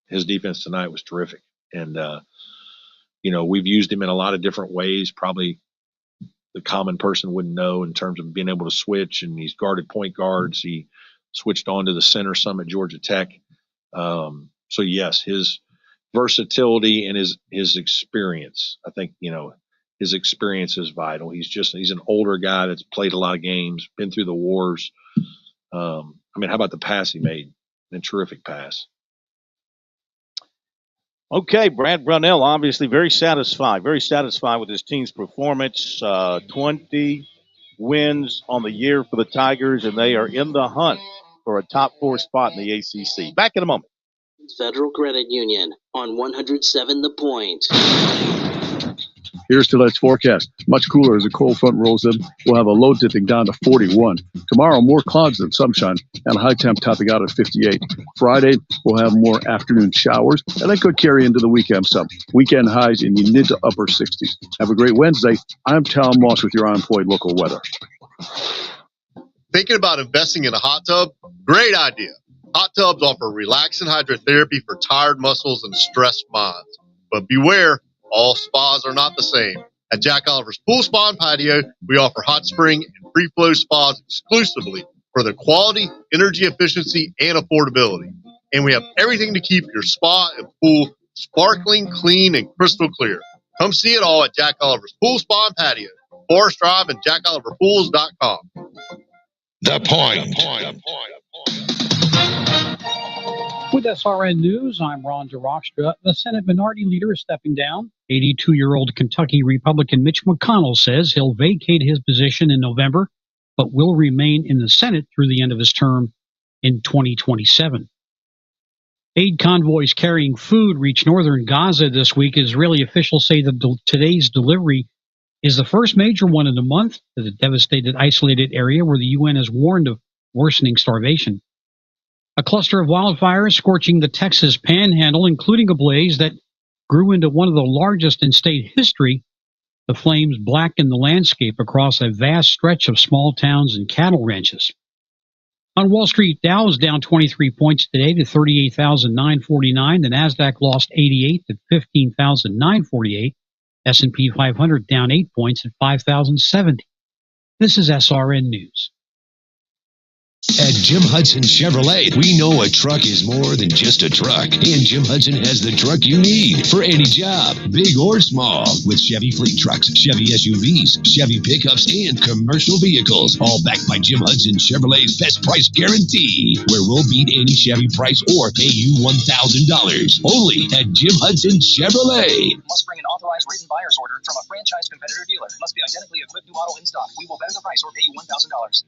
His defense tonight was terrific. And, we've used him in a lot of different ways. Probably the common person wouldn't know in terms of being able to switch. And he's guarded point guards. He switched on to the center some at Georgia Tech. So, yes, his versatility and his experience, I think, his experience is vital. He's an older guy that's played a lot of games, been through the wars. How about the pass he made? A terrific pass. Okay, Brad Brownell, obviously very satisfied with his team's performance. 20 wins on the year for the Tigers, and they are in the hunt for a top 4 spot in the ACC. Back in a moment. Federal Credit Union on 107 The Point. Here's tonight's forecast. Much cooler as a cold front rolls in. We'll have a low dipping down to 41. Tomorrow, more clouds than sunshine, and a high temp topping out at 58. Friday, we'll have more afternoon showers, and that could carry into the weekend some. Weekend highs in the mid to upper 60s. Have a great Wednesday. I'm Tom Moss with your unemployed local weather. Thinking about investing in a hot tub? Great idea. Hot tubs offer relaxing hydrotherapy for tired muscles and stressed minds. But beware, all spas are not the same. At Jack Oliver's Pool Spa and Patio, we offer hot spring and free flow spas exclusively for their quality, energy efficiency, and affordability. And we have everything to keep your spa and pool sparkling, clean, and crystal clear. Come see it all at Jack Oliver's Pool Spa and Patio, Forest Drive, and JackOliverPools.com. The Point. With SRN News, I'm Ron DeRockstra. The Senate Minority Leader is stepping down. 82-year-old Kentucky Republican Mitch McConnell says he'll vacate his position in November, but will remain in the Senate through the end of his term in 2027. Aid convoys carrying food reached northern Gaza this week. Israeli officials say that today's delivery is the first major one in a month to the devastated, isolated area where the UN has warned of worsening starvation. A cluster of wildfires scorching the Texas panhandle, including a blaze that grew into one of the largest in state history. The flames blackened the landscape across a vast stretch of small towns and cattle ranches. On Wall Street, Dow is down 23 points today to 38,949. The Nasdaq lost 88 to 15,948. S&P 500 down 8 points at 5,070. This is SRN News. At Jim Hudson Chevrolet, we know a truck is more than just a truck. And Jim Hudson has the truck you need for any job, big or small. With Chevy fleet trucks, Chevy SUVs, Chevy pickups, and commercial vehicles. All backed by Jim Hudson Chevrolet's best price guarantee, where we'll beat any Chevy price or pay you $1,000. Only at Jim Hudson Chevrolet. Must bring an authorized written buyer's order from a franchise competitor dealer. Must be identically equipped new model in stock. We will better the price or pay you $1,000.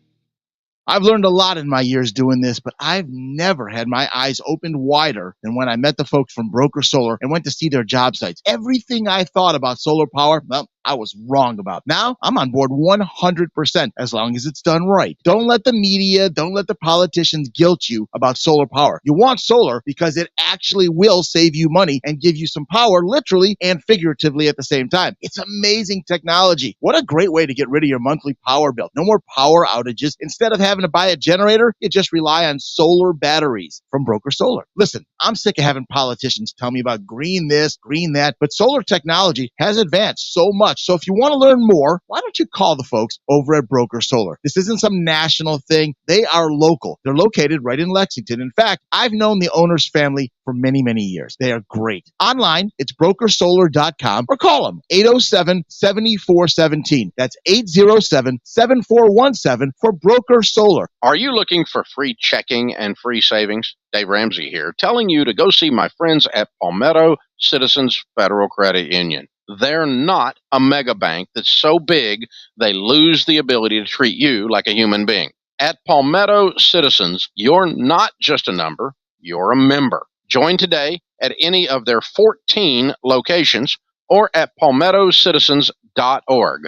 I've learned a lot in my years doing this, but I've never had my eyes opened wider than when I met the folks from Broker Solar and went to see their job sites. Everything I thought about solar power, well, I was wrong about. Now, I'm on board 100% as long as it's done right. Don't let the media, don't let the politicians guilt you about solar power. You want solar because it actually will save you money and give you some power literally and figuratively at the same time. It's amazing technology. What a great way to get rid of your monthly power bill. No more power outages. Instead of having to buy a generator, you just rely on solar batteries from Broker Solar. Listen, I'm sick of having politicians tell me about green this, green that, but solar technology has advanced so much. So if you want to learn more, why don't you call the folks over at Broker Solar? This isn't some national thing. They are local. They're located right in Lexington. In fact, I've known the owner's family for many, many years. They are great. Online, it's brokersolar.com or call them 807-7417. That's 807-7417 for Broker Solar. Are you looking for free checking and free savings? Dave Ramsey here, telling you to go see my friends at Palmetto Citizens Federal Credit Union. They're not a mega bank that's so big they lose the ability to treat you like a human being. At Palmetto Citizens, you're not just a number, you're a member. Join today at any of their 14 locations or at palmettocitizens.org.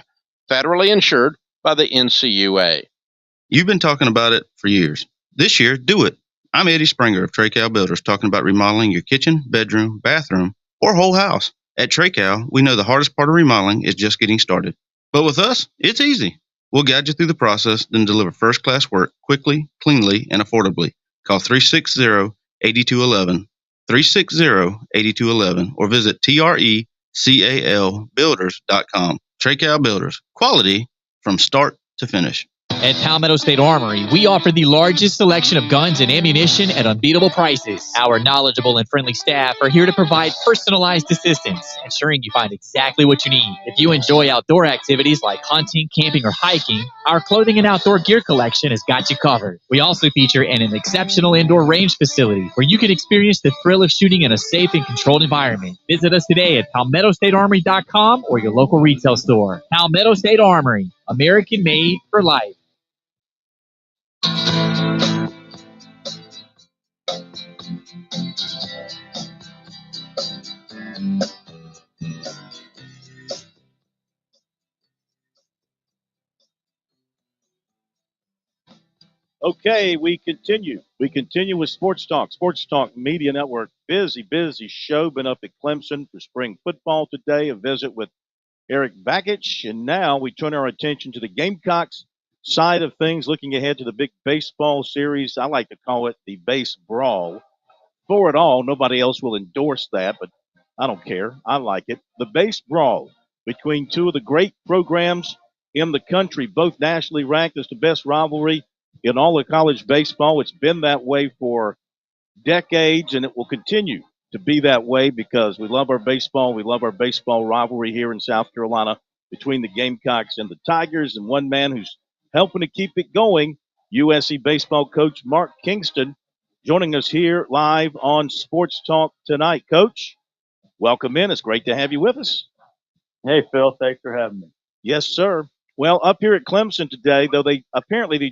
Federally insured by the NCUA. You've been talking about it for years. This year, do it. I'm Eddie Springer of Treycal Builders, talking about remodeling your kitchen, bedroom, bathroom, or whole house. At Treycal, we know the hardest part of remodeling is just getting started. But with us, it's easy. We'll guide you through the process, then deliver first-class work quickly, cleanly, and affordably. Call 360-8211, 360-8211, or visit trecalbuilders.com. Treycal Builders, quality from start to finish. At Palmetto State Armory, we offer the largest selection of guns and ammunition at unbeatable prices. Our knowledgeable and friendly staff are here to provide personalized assistance, ensuring you find exactly what you need. If you enjoy outdoor activities like hunting, camping, or hiking, our clothing and outdoor gear collection has got you covered. We also feature an exceptional indoor range facility where you can experience the thrill of shooting in a safe and controlled environment. Visit us today at PalmettoStateArmory.com or your local retail store. Palmetto State Armory, American made for life. Okay, we continue. We continue with Sports Talk. Sports Talk Media Network. Busy show. Been up at Clemson for spring football today. A visit with Eric Vakich. And now we turn our attention to the Gamecocks side of things, looking ahead to the big baseball series. I like to call it the base brawl. For it all, nobody else will endorse that, but I don't care. I like it. The base brawl between two of the great programs in the country, both nationally ranked as the best rivalry in all of college baseball. It's been that way for decades, and it will continue to be that way because we love our baseball. We love our baseball rivalry here in South Carolina between the Gamecocks and the Tigers. And one man who's helping to keep it going, USC baseball coach Mark Kingston, joining us here live on Sports Talk tonight. Coach, welcome in. It's great to have you with us. Hey, Phil. Thanks for having me. Yes, sir. Well, up here at Clemson today, though they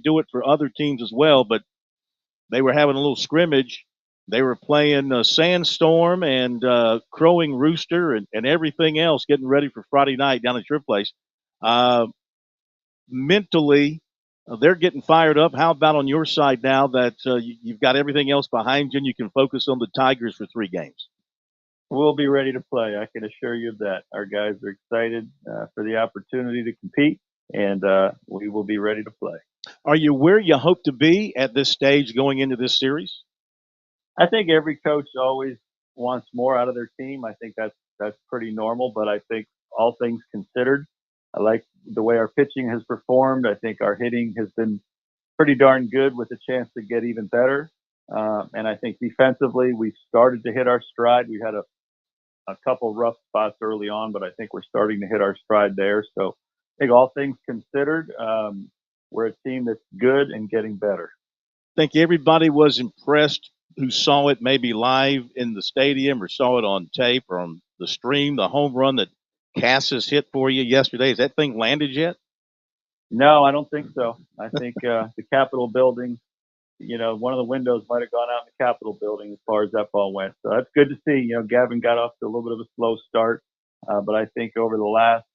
do it for other teams as well, but they were having a little scrimmage. They were playing Sandstorm and Crowing Rooster and everything else, getting ready for Friday night down at your place. Mentally, they're getting fired up. How about on your side now that you've got everything else behind you and you can focus on the Tigers for 3 games? We'll be ready to play. I can assure you of that. Our guys are excited for the opportunity to compete, and we will be ready to play. Are you where you hope to be at this stage going into this series? I think every coach always wants more out of their team. I think that's pretty normal, but I think all things considered, I like the way our pitching has performed. I think our hitting has been pretty darn good with a chance to get even better. And I think defensively, we started to hit our stride. We had a couple rough spots early on, but I think we're starting to hit our stride there. So I think all things considered, we're a team that's good and getting better. I think everybody was impressed who saw it maybe live in the stadium or saw it on tape or on the stream, the home run that Cassis hit for you yesterday. Has that thing landed yet? No, I don't think so. I think the Capitol building, one of the windows might have gone out in the Capitol building as far as that ball went. So that's good to see. Gavin got off to a little bit of a slow start, but I think over the last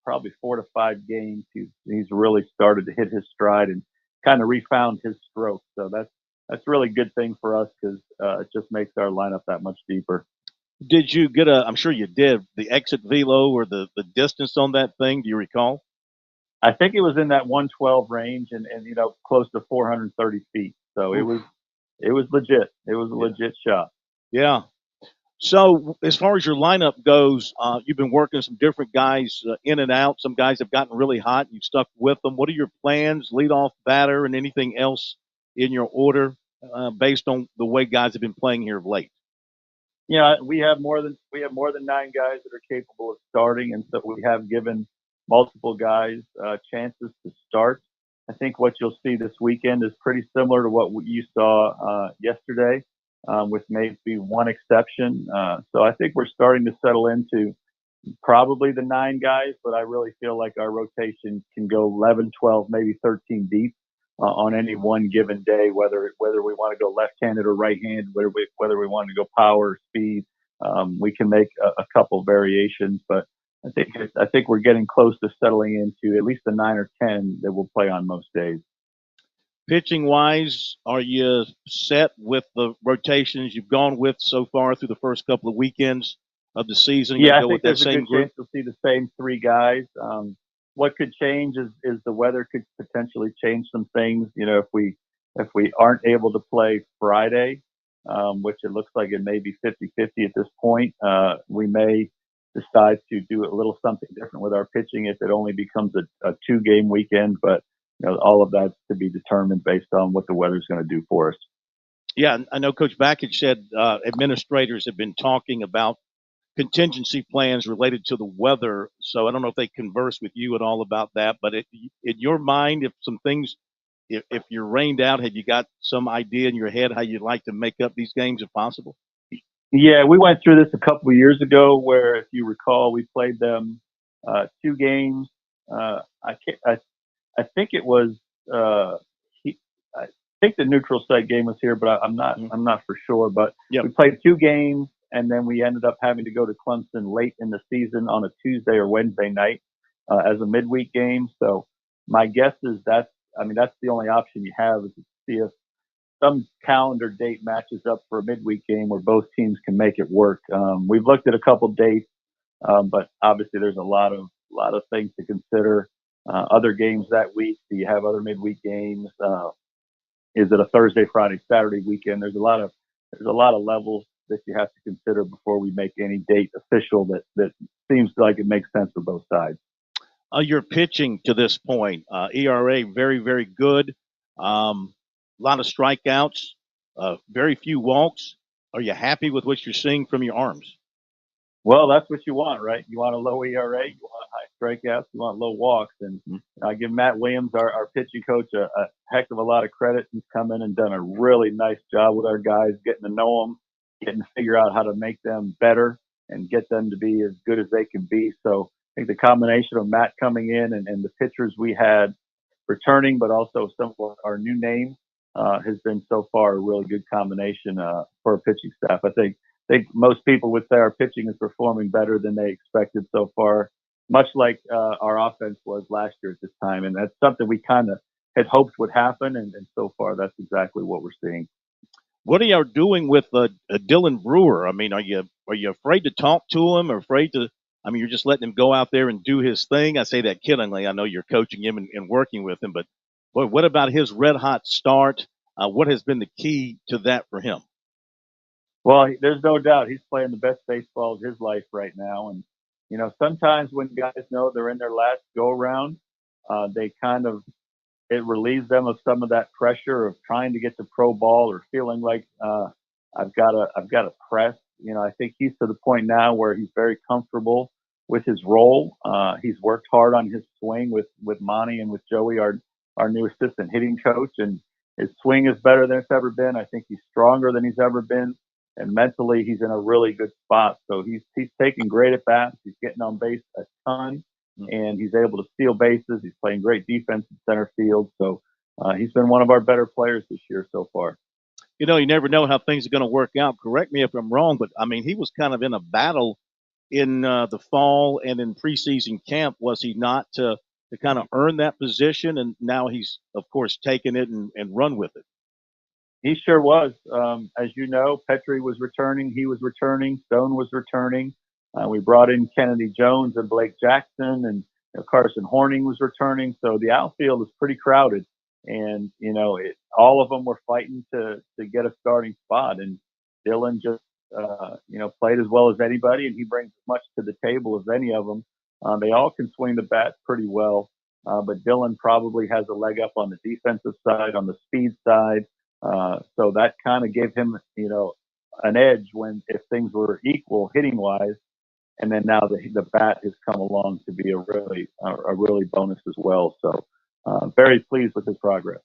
probably 4 to 5 games, he's really started to hit his stride and kind of refound his stroke. So that's really a good thing for us because it just makes our lineup that much deeper. Did you get I'm sure you did, the exit velo or the distance on that thing? Do you recall? I think it was in that 112 range and close to 430 feet. So it was legit. It was a legit shot. Yeah. So as far as your lineup goes, you've been working some different guys in and out. Some guys have gotten really hot. You've stuck with them. What are your plans, leadoff batter, and anything else in your order based on the way guys have been playing here of late? Yeah, we have more than 9 guys that are capable of starting, and so we have given multiple guys chances to start. I think what you'll see this weekend is pretty similar to what you saw yesterday, with maybe one exception. So I think we're starting to settle into probably the 9 guys, but I really feel like our rotation can go 11, 12, maybe 13 deep on any one given day, whether we want to go left-handed or right-handed, whether we want to go power, speed. We can make a couple variations, but I think we're getting close to settling into at least the 9 or 10 that we'll play on most days. Pitching wise, are you set with the rotations you've gone with so far through the first couple of weekends of the season? Yeah, I think there's a good chance you'll see the same 3 guys. What could change is the weather could potentially change some things. If we aren't able to play Friday, which it looks like it may be 50-50 at this point, we may decide to do a little something different with our pitching if it only becomes a 2-game weekend. But all of that's to be determined based on what the weather's going to do for us. Yeah, I know Coach Bakich said administrators have been talking about contingency plans related to the weather. So I don't know if they converse with you at all about that. But in your mind, if you're rained out, have you got some idea in your head how you'd like to make up these games if possible? Yeah, we went through this a couple of years ago where, if you recall, we played them 2 games. I think it was I think the neutral site game was here, but I'm not for sure. But we played 2 games, and then we ended up having to go to Clemson late in the season on a Tuesday or Wednesday night as a midweek game. So my guess is that's the only option you have, is to see if some calendar date matches up for a midweek game where both teams can make it work. We've looked at a couple dates, but obviously there's a lot of things to consider. Other games that week. Do you have other midweek games? Is it a Thursday, Friday, Saturday weekend? There's a lot of levels that you have to consider before we make any date official that seems like it makes sense for both sides. Your pitching to this point, ERA very, very good. A lot of strikeouts, very few walks. Are you happy with what you're seeing from your arms? Well, that's what you want, right? You want a low ERA, you want high strikeouts, you want low walks. And I give Matt Williams, our pitching coach, a heck of a lot of credit. He's come in and done a really nice job with our guys, getting to know them, getting to figure out how to make them better and get them to be as good as they can be. So I think the combination of Matt coming in and the pitchers we had returning, but also some of our new names, has been so far a really good combination for our pitching staff. I think most people would say our pitching is performing better than they expected so far, much like our offense was last year at this time. And that's something we kind of had hoped would happen. And so far, that's exactly what we're seeing. What are y'all doing with Dylan Brewer? I mean, are you afraid to talk to him, or afraid to? I mean, you're just letting him go out there and do his thing. I say that killingly. I know you're coaching him and working with him, but what about his red hot start? What has been the key to that for him? Well, there's no doubt he's playing the best baseball of his life right now. And, sometimes when guys know they're in their last go around, they kind of, it relieves them of some of that pressure of trying to get to pro ball or feeling like, I've got to press. I think he's to the point now where he's very comfortable with his role. He's worked hard on his swing with Monty and with Joey, our new assistant hitting coach. And his swing is better than it's ever been. I think he's stronger than he's ever been. And mentally, he's in a really good spot. So he's taking great at bats. He's getting on base a ton, and he's able to steal bases. He's playing great defense in center field. So he's been one of our better players this year so far. You never know how things are going to work out. Correct me if I'm wrong, but I mean, he was kind of in a battle in the fall and in preseason camp, was he not, to kind of earn that position? And now he's, of course, taken it and run with it. He sure was. As you know, Petrie was returning. He was returning. Stone was returning. We brought in Kennedy Jones and Blake Jackson, and Carson Horning was returning. So the outfield is pretty crowded. And, all of them were fighting to get a starting spot. And Dylan just, played as well as anybody, and he brings as much to the table as any of them. They all can swing the bat pretty well. But Dylan probably has a leg up on the defensive side, on the speed side. So that kind of gave him, an edge if things were equal hitting wise. And then now the bat has come along to be a really bonus as well. So very pleased with his progress.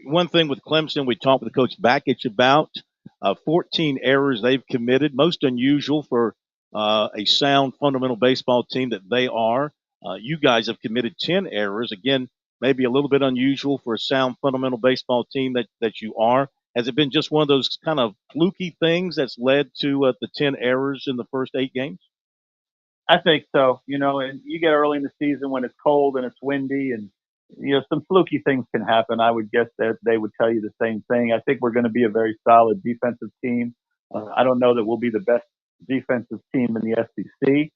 One thing with Clemson, we talked with Coach Bakich about 14 errors they've committed, most unusual for a sound fundamental baseball team that they are. You guys have committed 10 errors. Again, maybe a little bit unusual for a sound fundamental baseball team that you are. Has it been just one of those kind of fluky things that's led to the 10 errors in the first 8 games? I think so. And you get early in the season when it's cold and it's windy and, some fluky things can happen. I would guess that they would tell you the same thing. I think we're going to be a very solid defensive team. I don't know that we'll be the best defensive team in the SEC,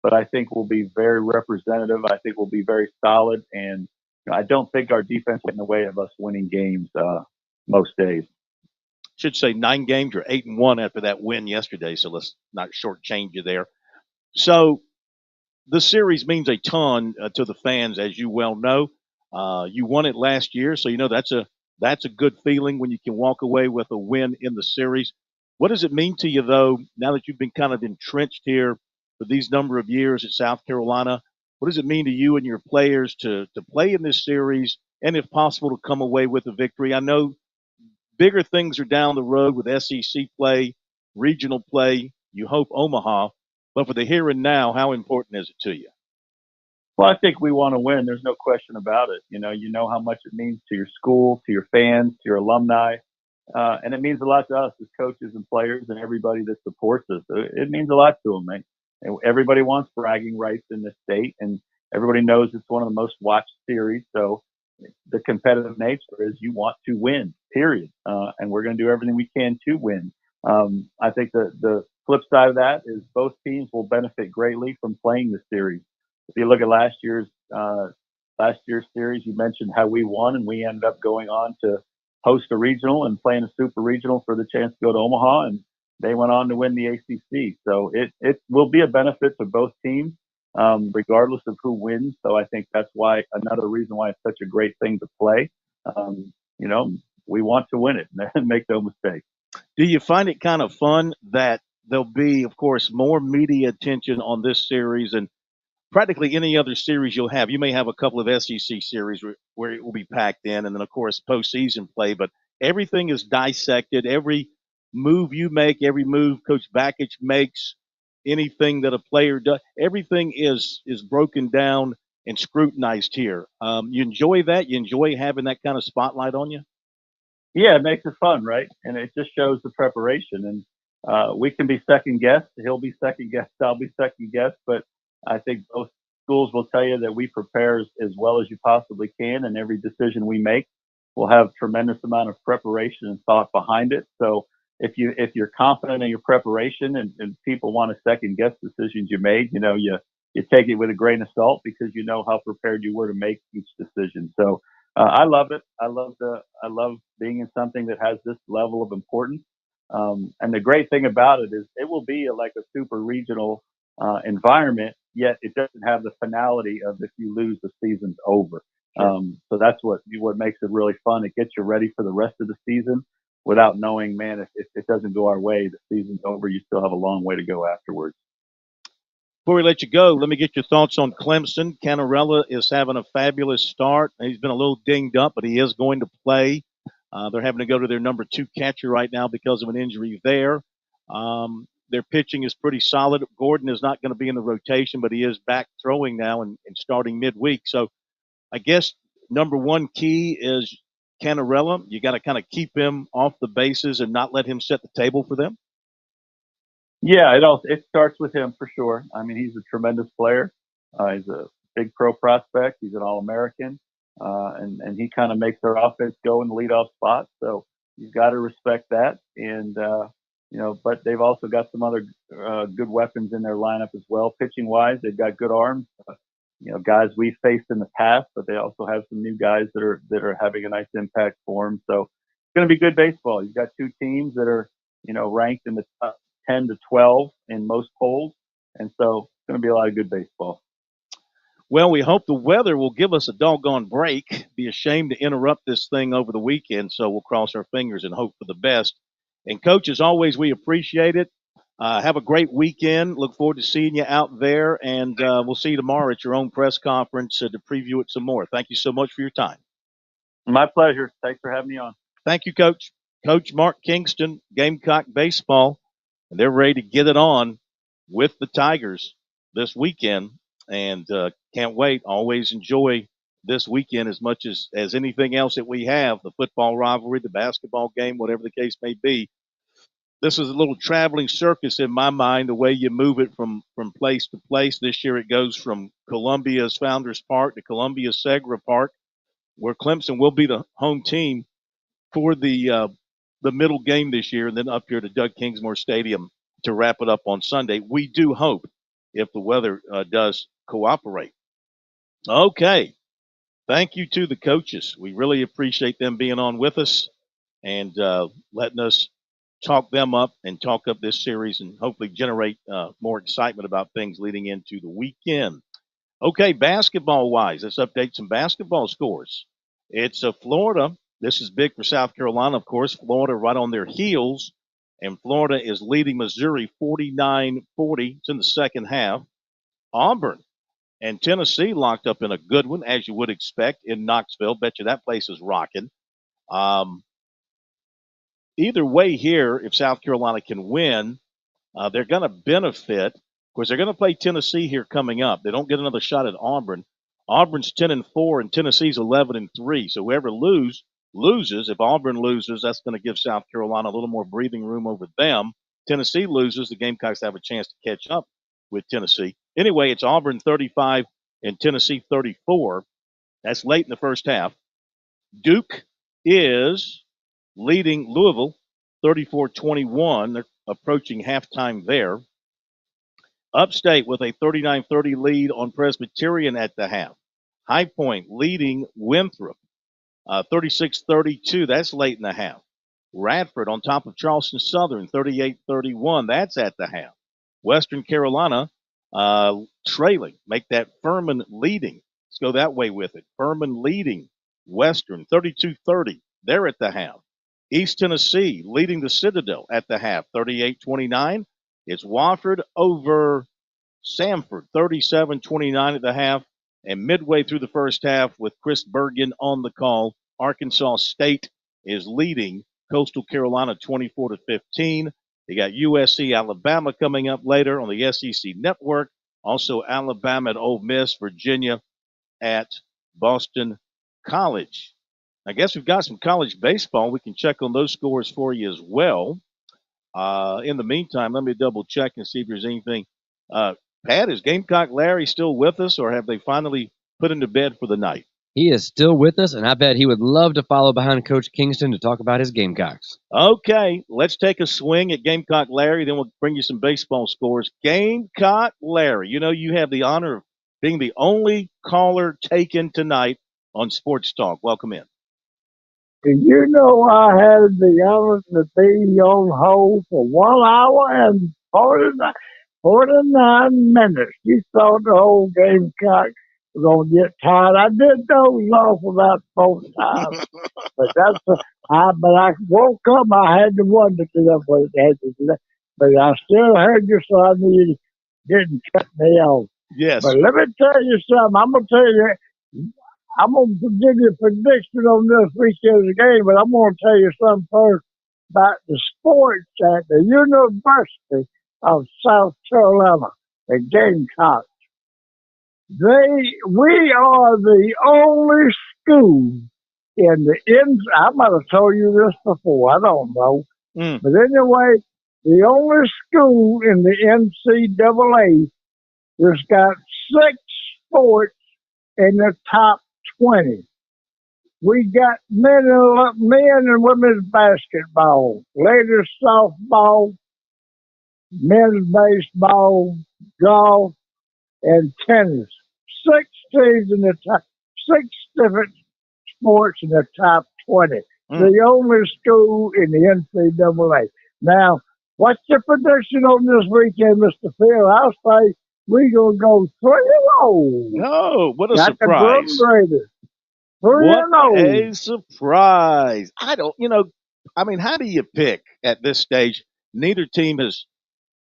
but I think we'll be very representative. I think we'll be very solid. And I don't think our defense is in the way of us winning games most days. Should say 9 games. You're 8-1 after that win yesterday, so let's not shortchange you there. So the series means a ton to the fans, as you well know. You won it last year, so that's a good feeling when you can walk away with a win in the series. What does it mean to you, though, now that you've been kind of entrenched here for these number of years at South Carolina? What does it mean to you and your players to play in this series and, if possible, to come away with a victory? I know bigger things are down the road with SEC play, regional play, you hope Omaha, but for the here and now, how important is it to you? Well, I think we want to win. There's no question about it. You know how much it means to your school, to your fans, to your alumni. And it means a lot to us as coaches and players and everybody that supports us. It means a lot to them, man. And everybody wants bragging rights in this state, and everybody knows it's one of the most watched series. So the competitive nature is you want to win, period. And we're going to do everything we can to win. I think the flip side of that is both teams will benefit greatly from playing the series. If you look at last year's series, you mentioned how we won, and we ended up going on to host a regional and playing a super regional for the chance to go to Omaha, and they went on to win the ACC. So it will be a benefit to both teams, regardless of who wins. So I think that's why another reason why it's such a great thing to play. We want to win it, and make no mistake. Do you find it kind of fun that there'll be, of course, more media attention on this series and practically any other series you'll have? You may have a couple of SEC series where it will be packed in, and then, of course, postseason play, but everything is dissected. Every move you make, every move Coach Bakich makes, anything that a player does, everything is broken down and scrutinized here. You enjoy that? You enjoy having that kind of spotlight on you? Yeah, it makes it fun, right? And it just shows the preparation. And we can be second guessed. He'll be second guessed. I'll be second guessed. But I think both schools will tell you that we prepare as well as you possibly can in every decision we make. will have tremendous amount of preparation and thought behind it. So if you're confident in your preparation and people want to second guess decisions you made, you take it with a grain of salt because you know how prepared you were to make each decision. So I love it. I love being in something that has this level of importance. And the great thing about it is it will be like a super regional environment, yet it doesn't have the finality of if you lose, the season's over. Sure. So that's what makes it really fun. It gets you ready for the rest of the season without knowing, man, if it doesn't go our way, the season's over. You still have a long way to go afterwards. Before we let you go, let me get your thoughts on Clemson. Canarella is having a fabulous start. He's been a little dinged up, but he is going to play. They're having to go to their number 2 catcher right now because of an injury there. Their pitching is pretty solid. Gordon is not going to be in the rotation, but he is back throwing now and starting midweek. So I guess number one key is Canarella. You got to kind of keep him off the bases and not let him set the table for them. Yeah, it starts with him for sure. I mean, he's a tremendous player. He's a big pro prospect. He's an All-American, and he kind of makes their offense go in the leadoff spot. So you've got to respect that. And but they've also got some other good weapons in their lineup as well. Pitching wise, they've got good arms. Guys we've faced in the past, but they also have some new guys that are having a nice impact for them. So it's going to be good baseball. You've got two teams that are ranked in the top 10 to 12 in most polls. And so it's going to be a lot of good baseball. Well, we hope the weather will give us a doggone break. Be ashamed to interrupt this thing over the weekend, so we'll cross our fingers and hope for the best. And, Coach, as always, we appreciate it. Have a great weekend. Look forward to seeing you out there, and we'll see you tomorrow at your own press conference to preview it some more. Thank you so much for your time. My pleasure. Thanks for having me on. Thank you, Coach. Coach Mark Kingston, Gamecock Baseball, and they're ready to get it on with the Tigers this weekend. And can't wait. Always enjoy this weekend as much as anything else that we have, the football rivalry, the basketball game, whatever the case may be. This is a little traveling circus in my mind, the way you move it from place to place. This year it goes from Columbia's Founders Park to Columbia's Segra Park, where Clemson will be the home team for the middle game this year, and then up here to Doug Kingsmore Stadium to wrap it up on Sunday. We do hope, if the weather does cooperate. Okay. Thank you to the coaches. We really appreciate them being on with us and letting us talk them up and talk up this series and hopefully generate more excitement about things leading into the weekend. Okay, basketball-wise, let's update some basketball scores. It's Florida. This is big for South Carolina, of course. Florida right on their heels, and Florida is leading Missouri 49-40. It's in the second half. Auburn and Tennessee locked up in a good one, as you would expect, in Knoxville. Bet you that place is rocking. Either way here, if South Carolina can win, they're going to benefit. Of course, they're going to play Tennessee here coming up. They don't get another shot at Auburn. Auburn's 10-4 and Tennessee's 11-3. So whoever loses. If Auburn loses, that's going to give South Carolina a little more breathing room over them. Tennessee loses, the Gamecocks have a chance to catch up with Tennessee. Anyway, it's Auburn 35 and Tennessee 34. That's late in the first half. Duke is leading Louisville 34-21. They're approaching halftime there. Upstate with a 39-30 lead on Presbyterian at the half. High Point leading Winthrop 36-32. That's late in the half. Radford on top of Charleston Southern 38-31. That's at the half. Western Carolina trailing. Make that Furman leading. Let's go that way with it. Furman leading Western 32-30. They're at the half. East Tennessee leading the Citadel at the half 38-29. It's Wofford over Samford 37-29 at the half. And midway through the first half with Chris Bergen on the call, Arkansas State is leading Coastal Carolina 24-15. They got USC Alabama coming up later on the SEC Network. Also Alabama at Ole Miss, Virginia at Boston College. I guess we've got some college baseball. We can check on those scores for you as well. In the meantime, let me double check and see if there's anything. Pat, is Gamecock Larry still with us, or have they finally put him to bed for the night? He is still with us, and I bet he would love to follow behind Coach Kingston to talk about his Gamecocks. Okay, let's take a swing at Gamecock Larry, then we'll bring you some baseball scores. Gamecock Larry, you know you have the honor of being the only caller taken tonight on Sports Talk. Welcome in. You know, I had the honor to be on hold for 1 hour and 49 minutes. You thought the whole Gamecock was going to get tired. I did doze off about 4 times. But but I woke up, I had to wonder to them what it had to do. But I still heard you, so I knew you didn't cut me off. Yes. But let me tell you something. I'm going to tell you, I'm going to give you a prediction on this weekend's game, but I'm going to tell you something first about the sports at the University of South Carolina, the Gamecocks. We are the only school in I might have told you this before, I don't know. But anyway, the only school in the NCAA that's got 6 sports in the top 20. We got men and women's basketball, ladies softball, men's baseball, golf, and tennis. 6 teams in the top, 6 different sports in the top 20. The only school in the NCAA. Now, what's your prediction on this weekend, Mr. Phil? I'll say we're going to go 3-0. Oh, what a Got surprise. The Raiders. 3-0. What a surprise. How do you pick at this stage? Neither team has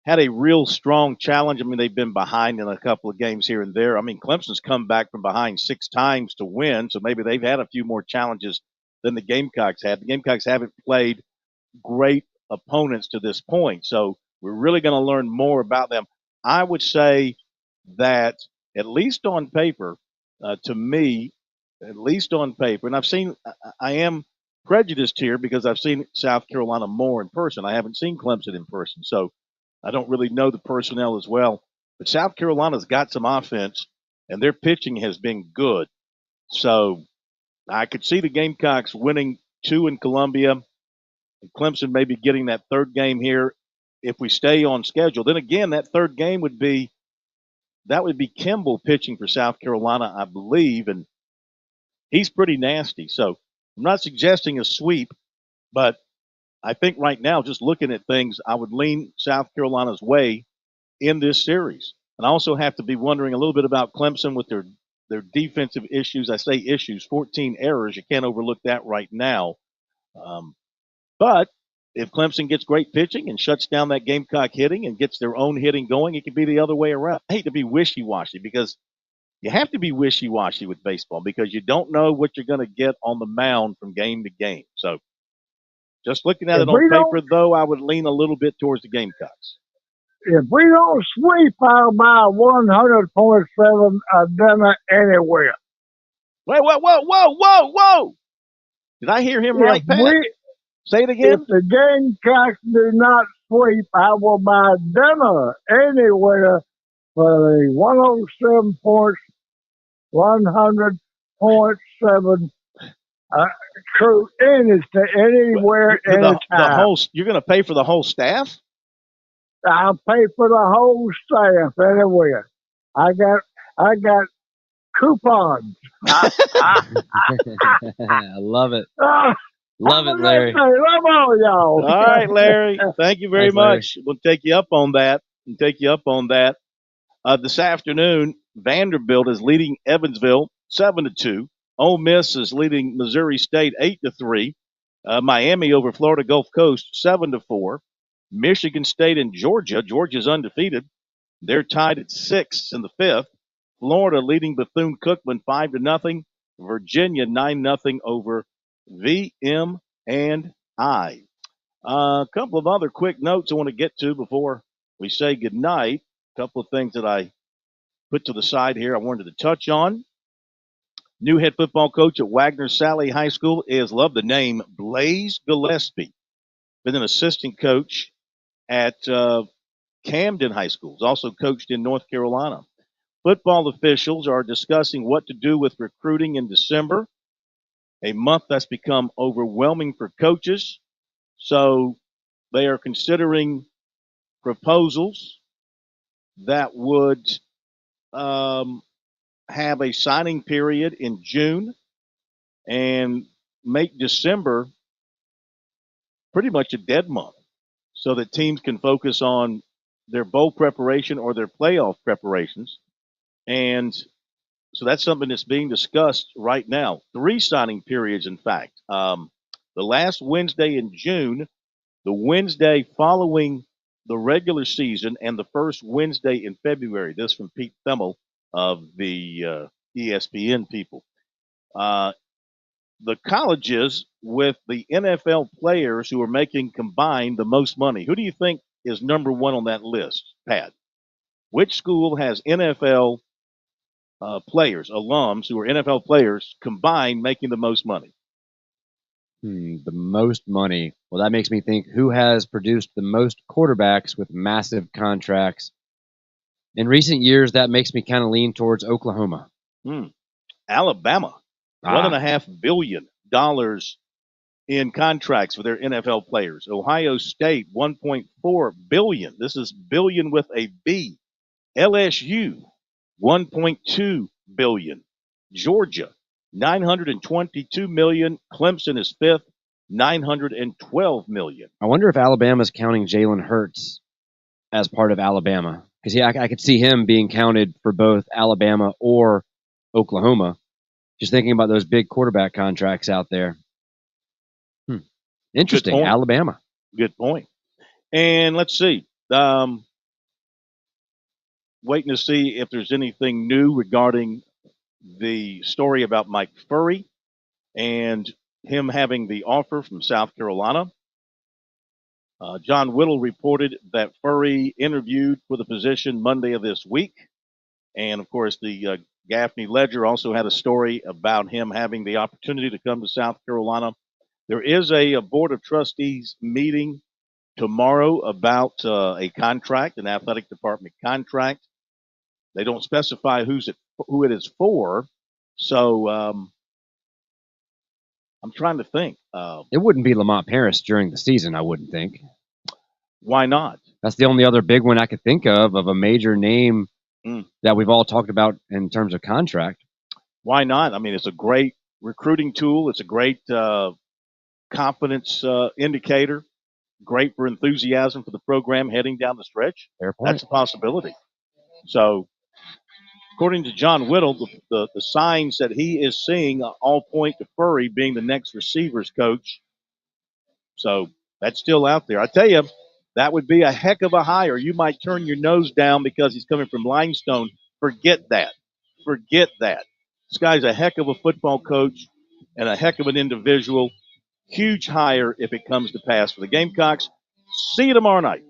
had a real strong challenge. I mean, they've been behind in a couple of games here and there. I mean, Clemson's come back from behind 6 times to win, so maybe they've had a few more challenges than the Gamecocks have. The Gamecocks haven't played great opponents to this point, so we're really going to learn more about them. I would say that, at least on paper, to me, at least on paper, and I am prejudiced here because I've seen South Carolina more in person. I haven't seen Clemson in person, so I don't really know the personnel as well. But South Carolina's got some offense, and their pitching has been good. So I could see the Gamecocks winning 2 in Columbia, and Clemson maybe getting that 3rd game here if we stay on schedule. Then again, that 3rd game would be Kimball pitching for South Carolina, I believe, and he's pretty nasty. So I'm not suggesting a sweep, but I think right now, just looking at things, I would lean South Carolina's way in this series. And I also have to be wondering a little bit about Clemson with their defensive issues. I say issues, 14 errors. You can't overlook that right now. But if Clemson gets great pitching and shuts down that Gamecock hitting and gets their own hitting going, it could be the other way around. I hate to be wishy-washy because you have to be wishy-washy with baseball because you don't know what you're going to get on the mound from game to game. So just looking at it on paper, though, I would lean a little bit towards the Gamecocks. If we don't sweep, I'll buy 100.7 a dinner anywhere. Wait, whoa. Did I hear him right, Pat? Say it again. If the Gamecocks do not sweep, I will buy dinner anywhere for the 100.7 crew anywhere, anytime. You're going to pay for the whole staff? I'll pay for the whole staff anywhere. I got coupons. I love it. Love it, Larry. Love all y'all. All right, Larry. Thank you very much. We'll take you up on that. This afternoon, Vanderbilt is leading Evansville 7-2. Ole Miss is leading Missouri State 8-3. Miami over Florida Gulf Coast 7-4. Michigan State and Georgia. Georgia's undefeated. They're tied at 6 in the 5th. Florida leading Bethune-Cookman 5-0. Virginia 9-0 over VM and I. A couple of other quick notes I want to get to before we say goodnight. A couple of things that I put to the side here I wanted to touch on. New head football coach at Wagner Salley High School is, love the name, Blaze Gillespie. Been an assistant coach at Camden High School. He's also coached in North Carolina. Football officials are discussing what to do with recruiting in December, a month that's become overwhelming for coaches. So they are considering proposals that would have a signing period in June and make December pretty much a dead month so that teams can focus on their bowl preparation or their playoff preparations. And so that's something that's being discussed right now. 3 signing periods, in fact. The last Wednesday in June, the Wednesday following the regular season, and the first Wednesday in February. This from Pete Themmel of the ESPN people. The colleges with the NFL players who are making combined the most money. Who do you think is number one on that list, Pat? Which school has NFL players, alums who are NFL players combined making the most money? The most money. Well, that makes me think who has produced the most quarterbacks with massive contracts. In recent years, that makes me kind of lean towards Oklahoma. Alabama. $1.5 billion in contracts for their NFL players. Ohio State, $1.4 billion. This is billion with a B. LSU, $1.2 billion. Georgia, $922 million. Clemson is fifth, $912 million. I wonder if Alabama's counting Jalen Hurts as part of Alabama. Because, yeah, I could see him being counted for both Alabama or Oklahoma. Just thinking about those big quarterback contracts out there. Interesting. Alabama. Good point. And let's see. Waiting to see if there's anything new regarding the story about Mike Furry and him having the offer from South Carolina. John Whittle reported that Furry interviewed for the position Monday of this week. And, of course, the Gaffney Ledger also had a story about him having the opportunity to come to South Carolina. There is a Board of Trustees meeting tomorrow about a contract, an athletic department contract. They don't specify who it is for. So I'm trying to think. It wouldn't be Lamont Paris during the season, I wouldn't think. Why not? That's the only other big one I could think of a major name that we've all talked about in terms of contract. Why not? I mean, it's a great recruiting tool. It's a great confidence indicator. Great for enthusiasm for the program heading down the stretch. Fair point. That's a possibility. So, according to John Whittle, the signs that he is seeing all point to Furry being the next receivers coach. So, that's still out there. I tell you, that would be a heck of a hire. You might turn your nose down because he's coming from Limestone. Forget that. Forget that. This guy's a heck of a football coach and a heck of an individual. Huge hire if it comes to pass for the Gamecocks. See you tomorrow night.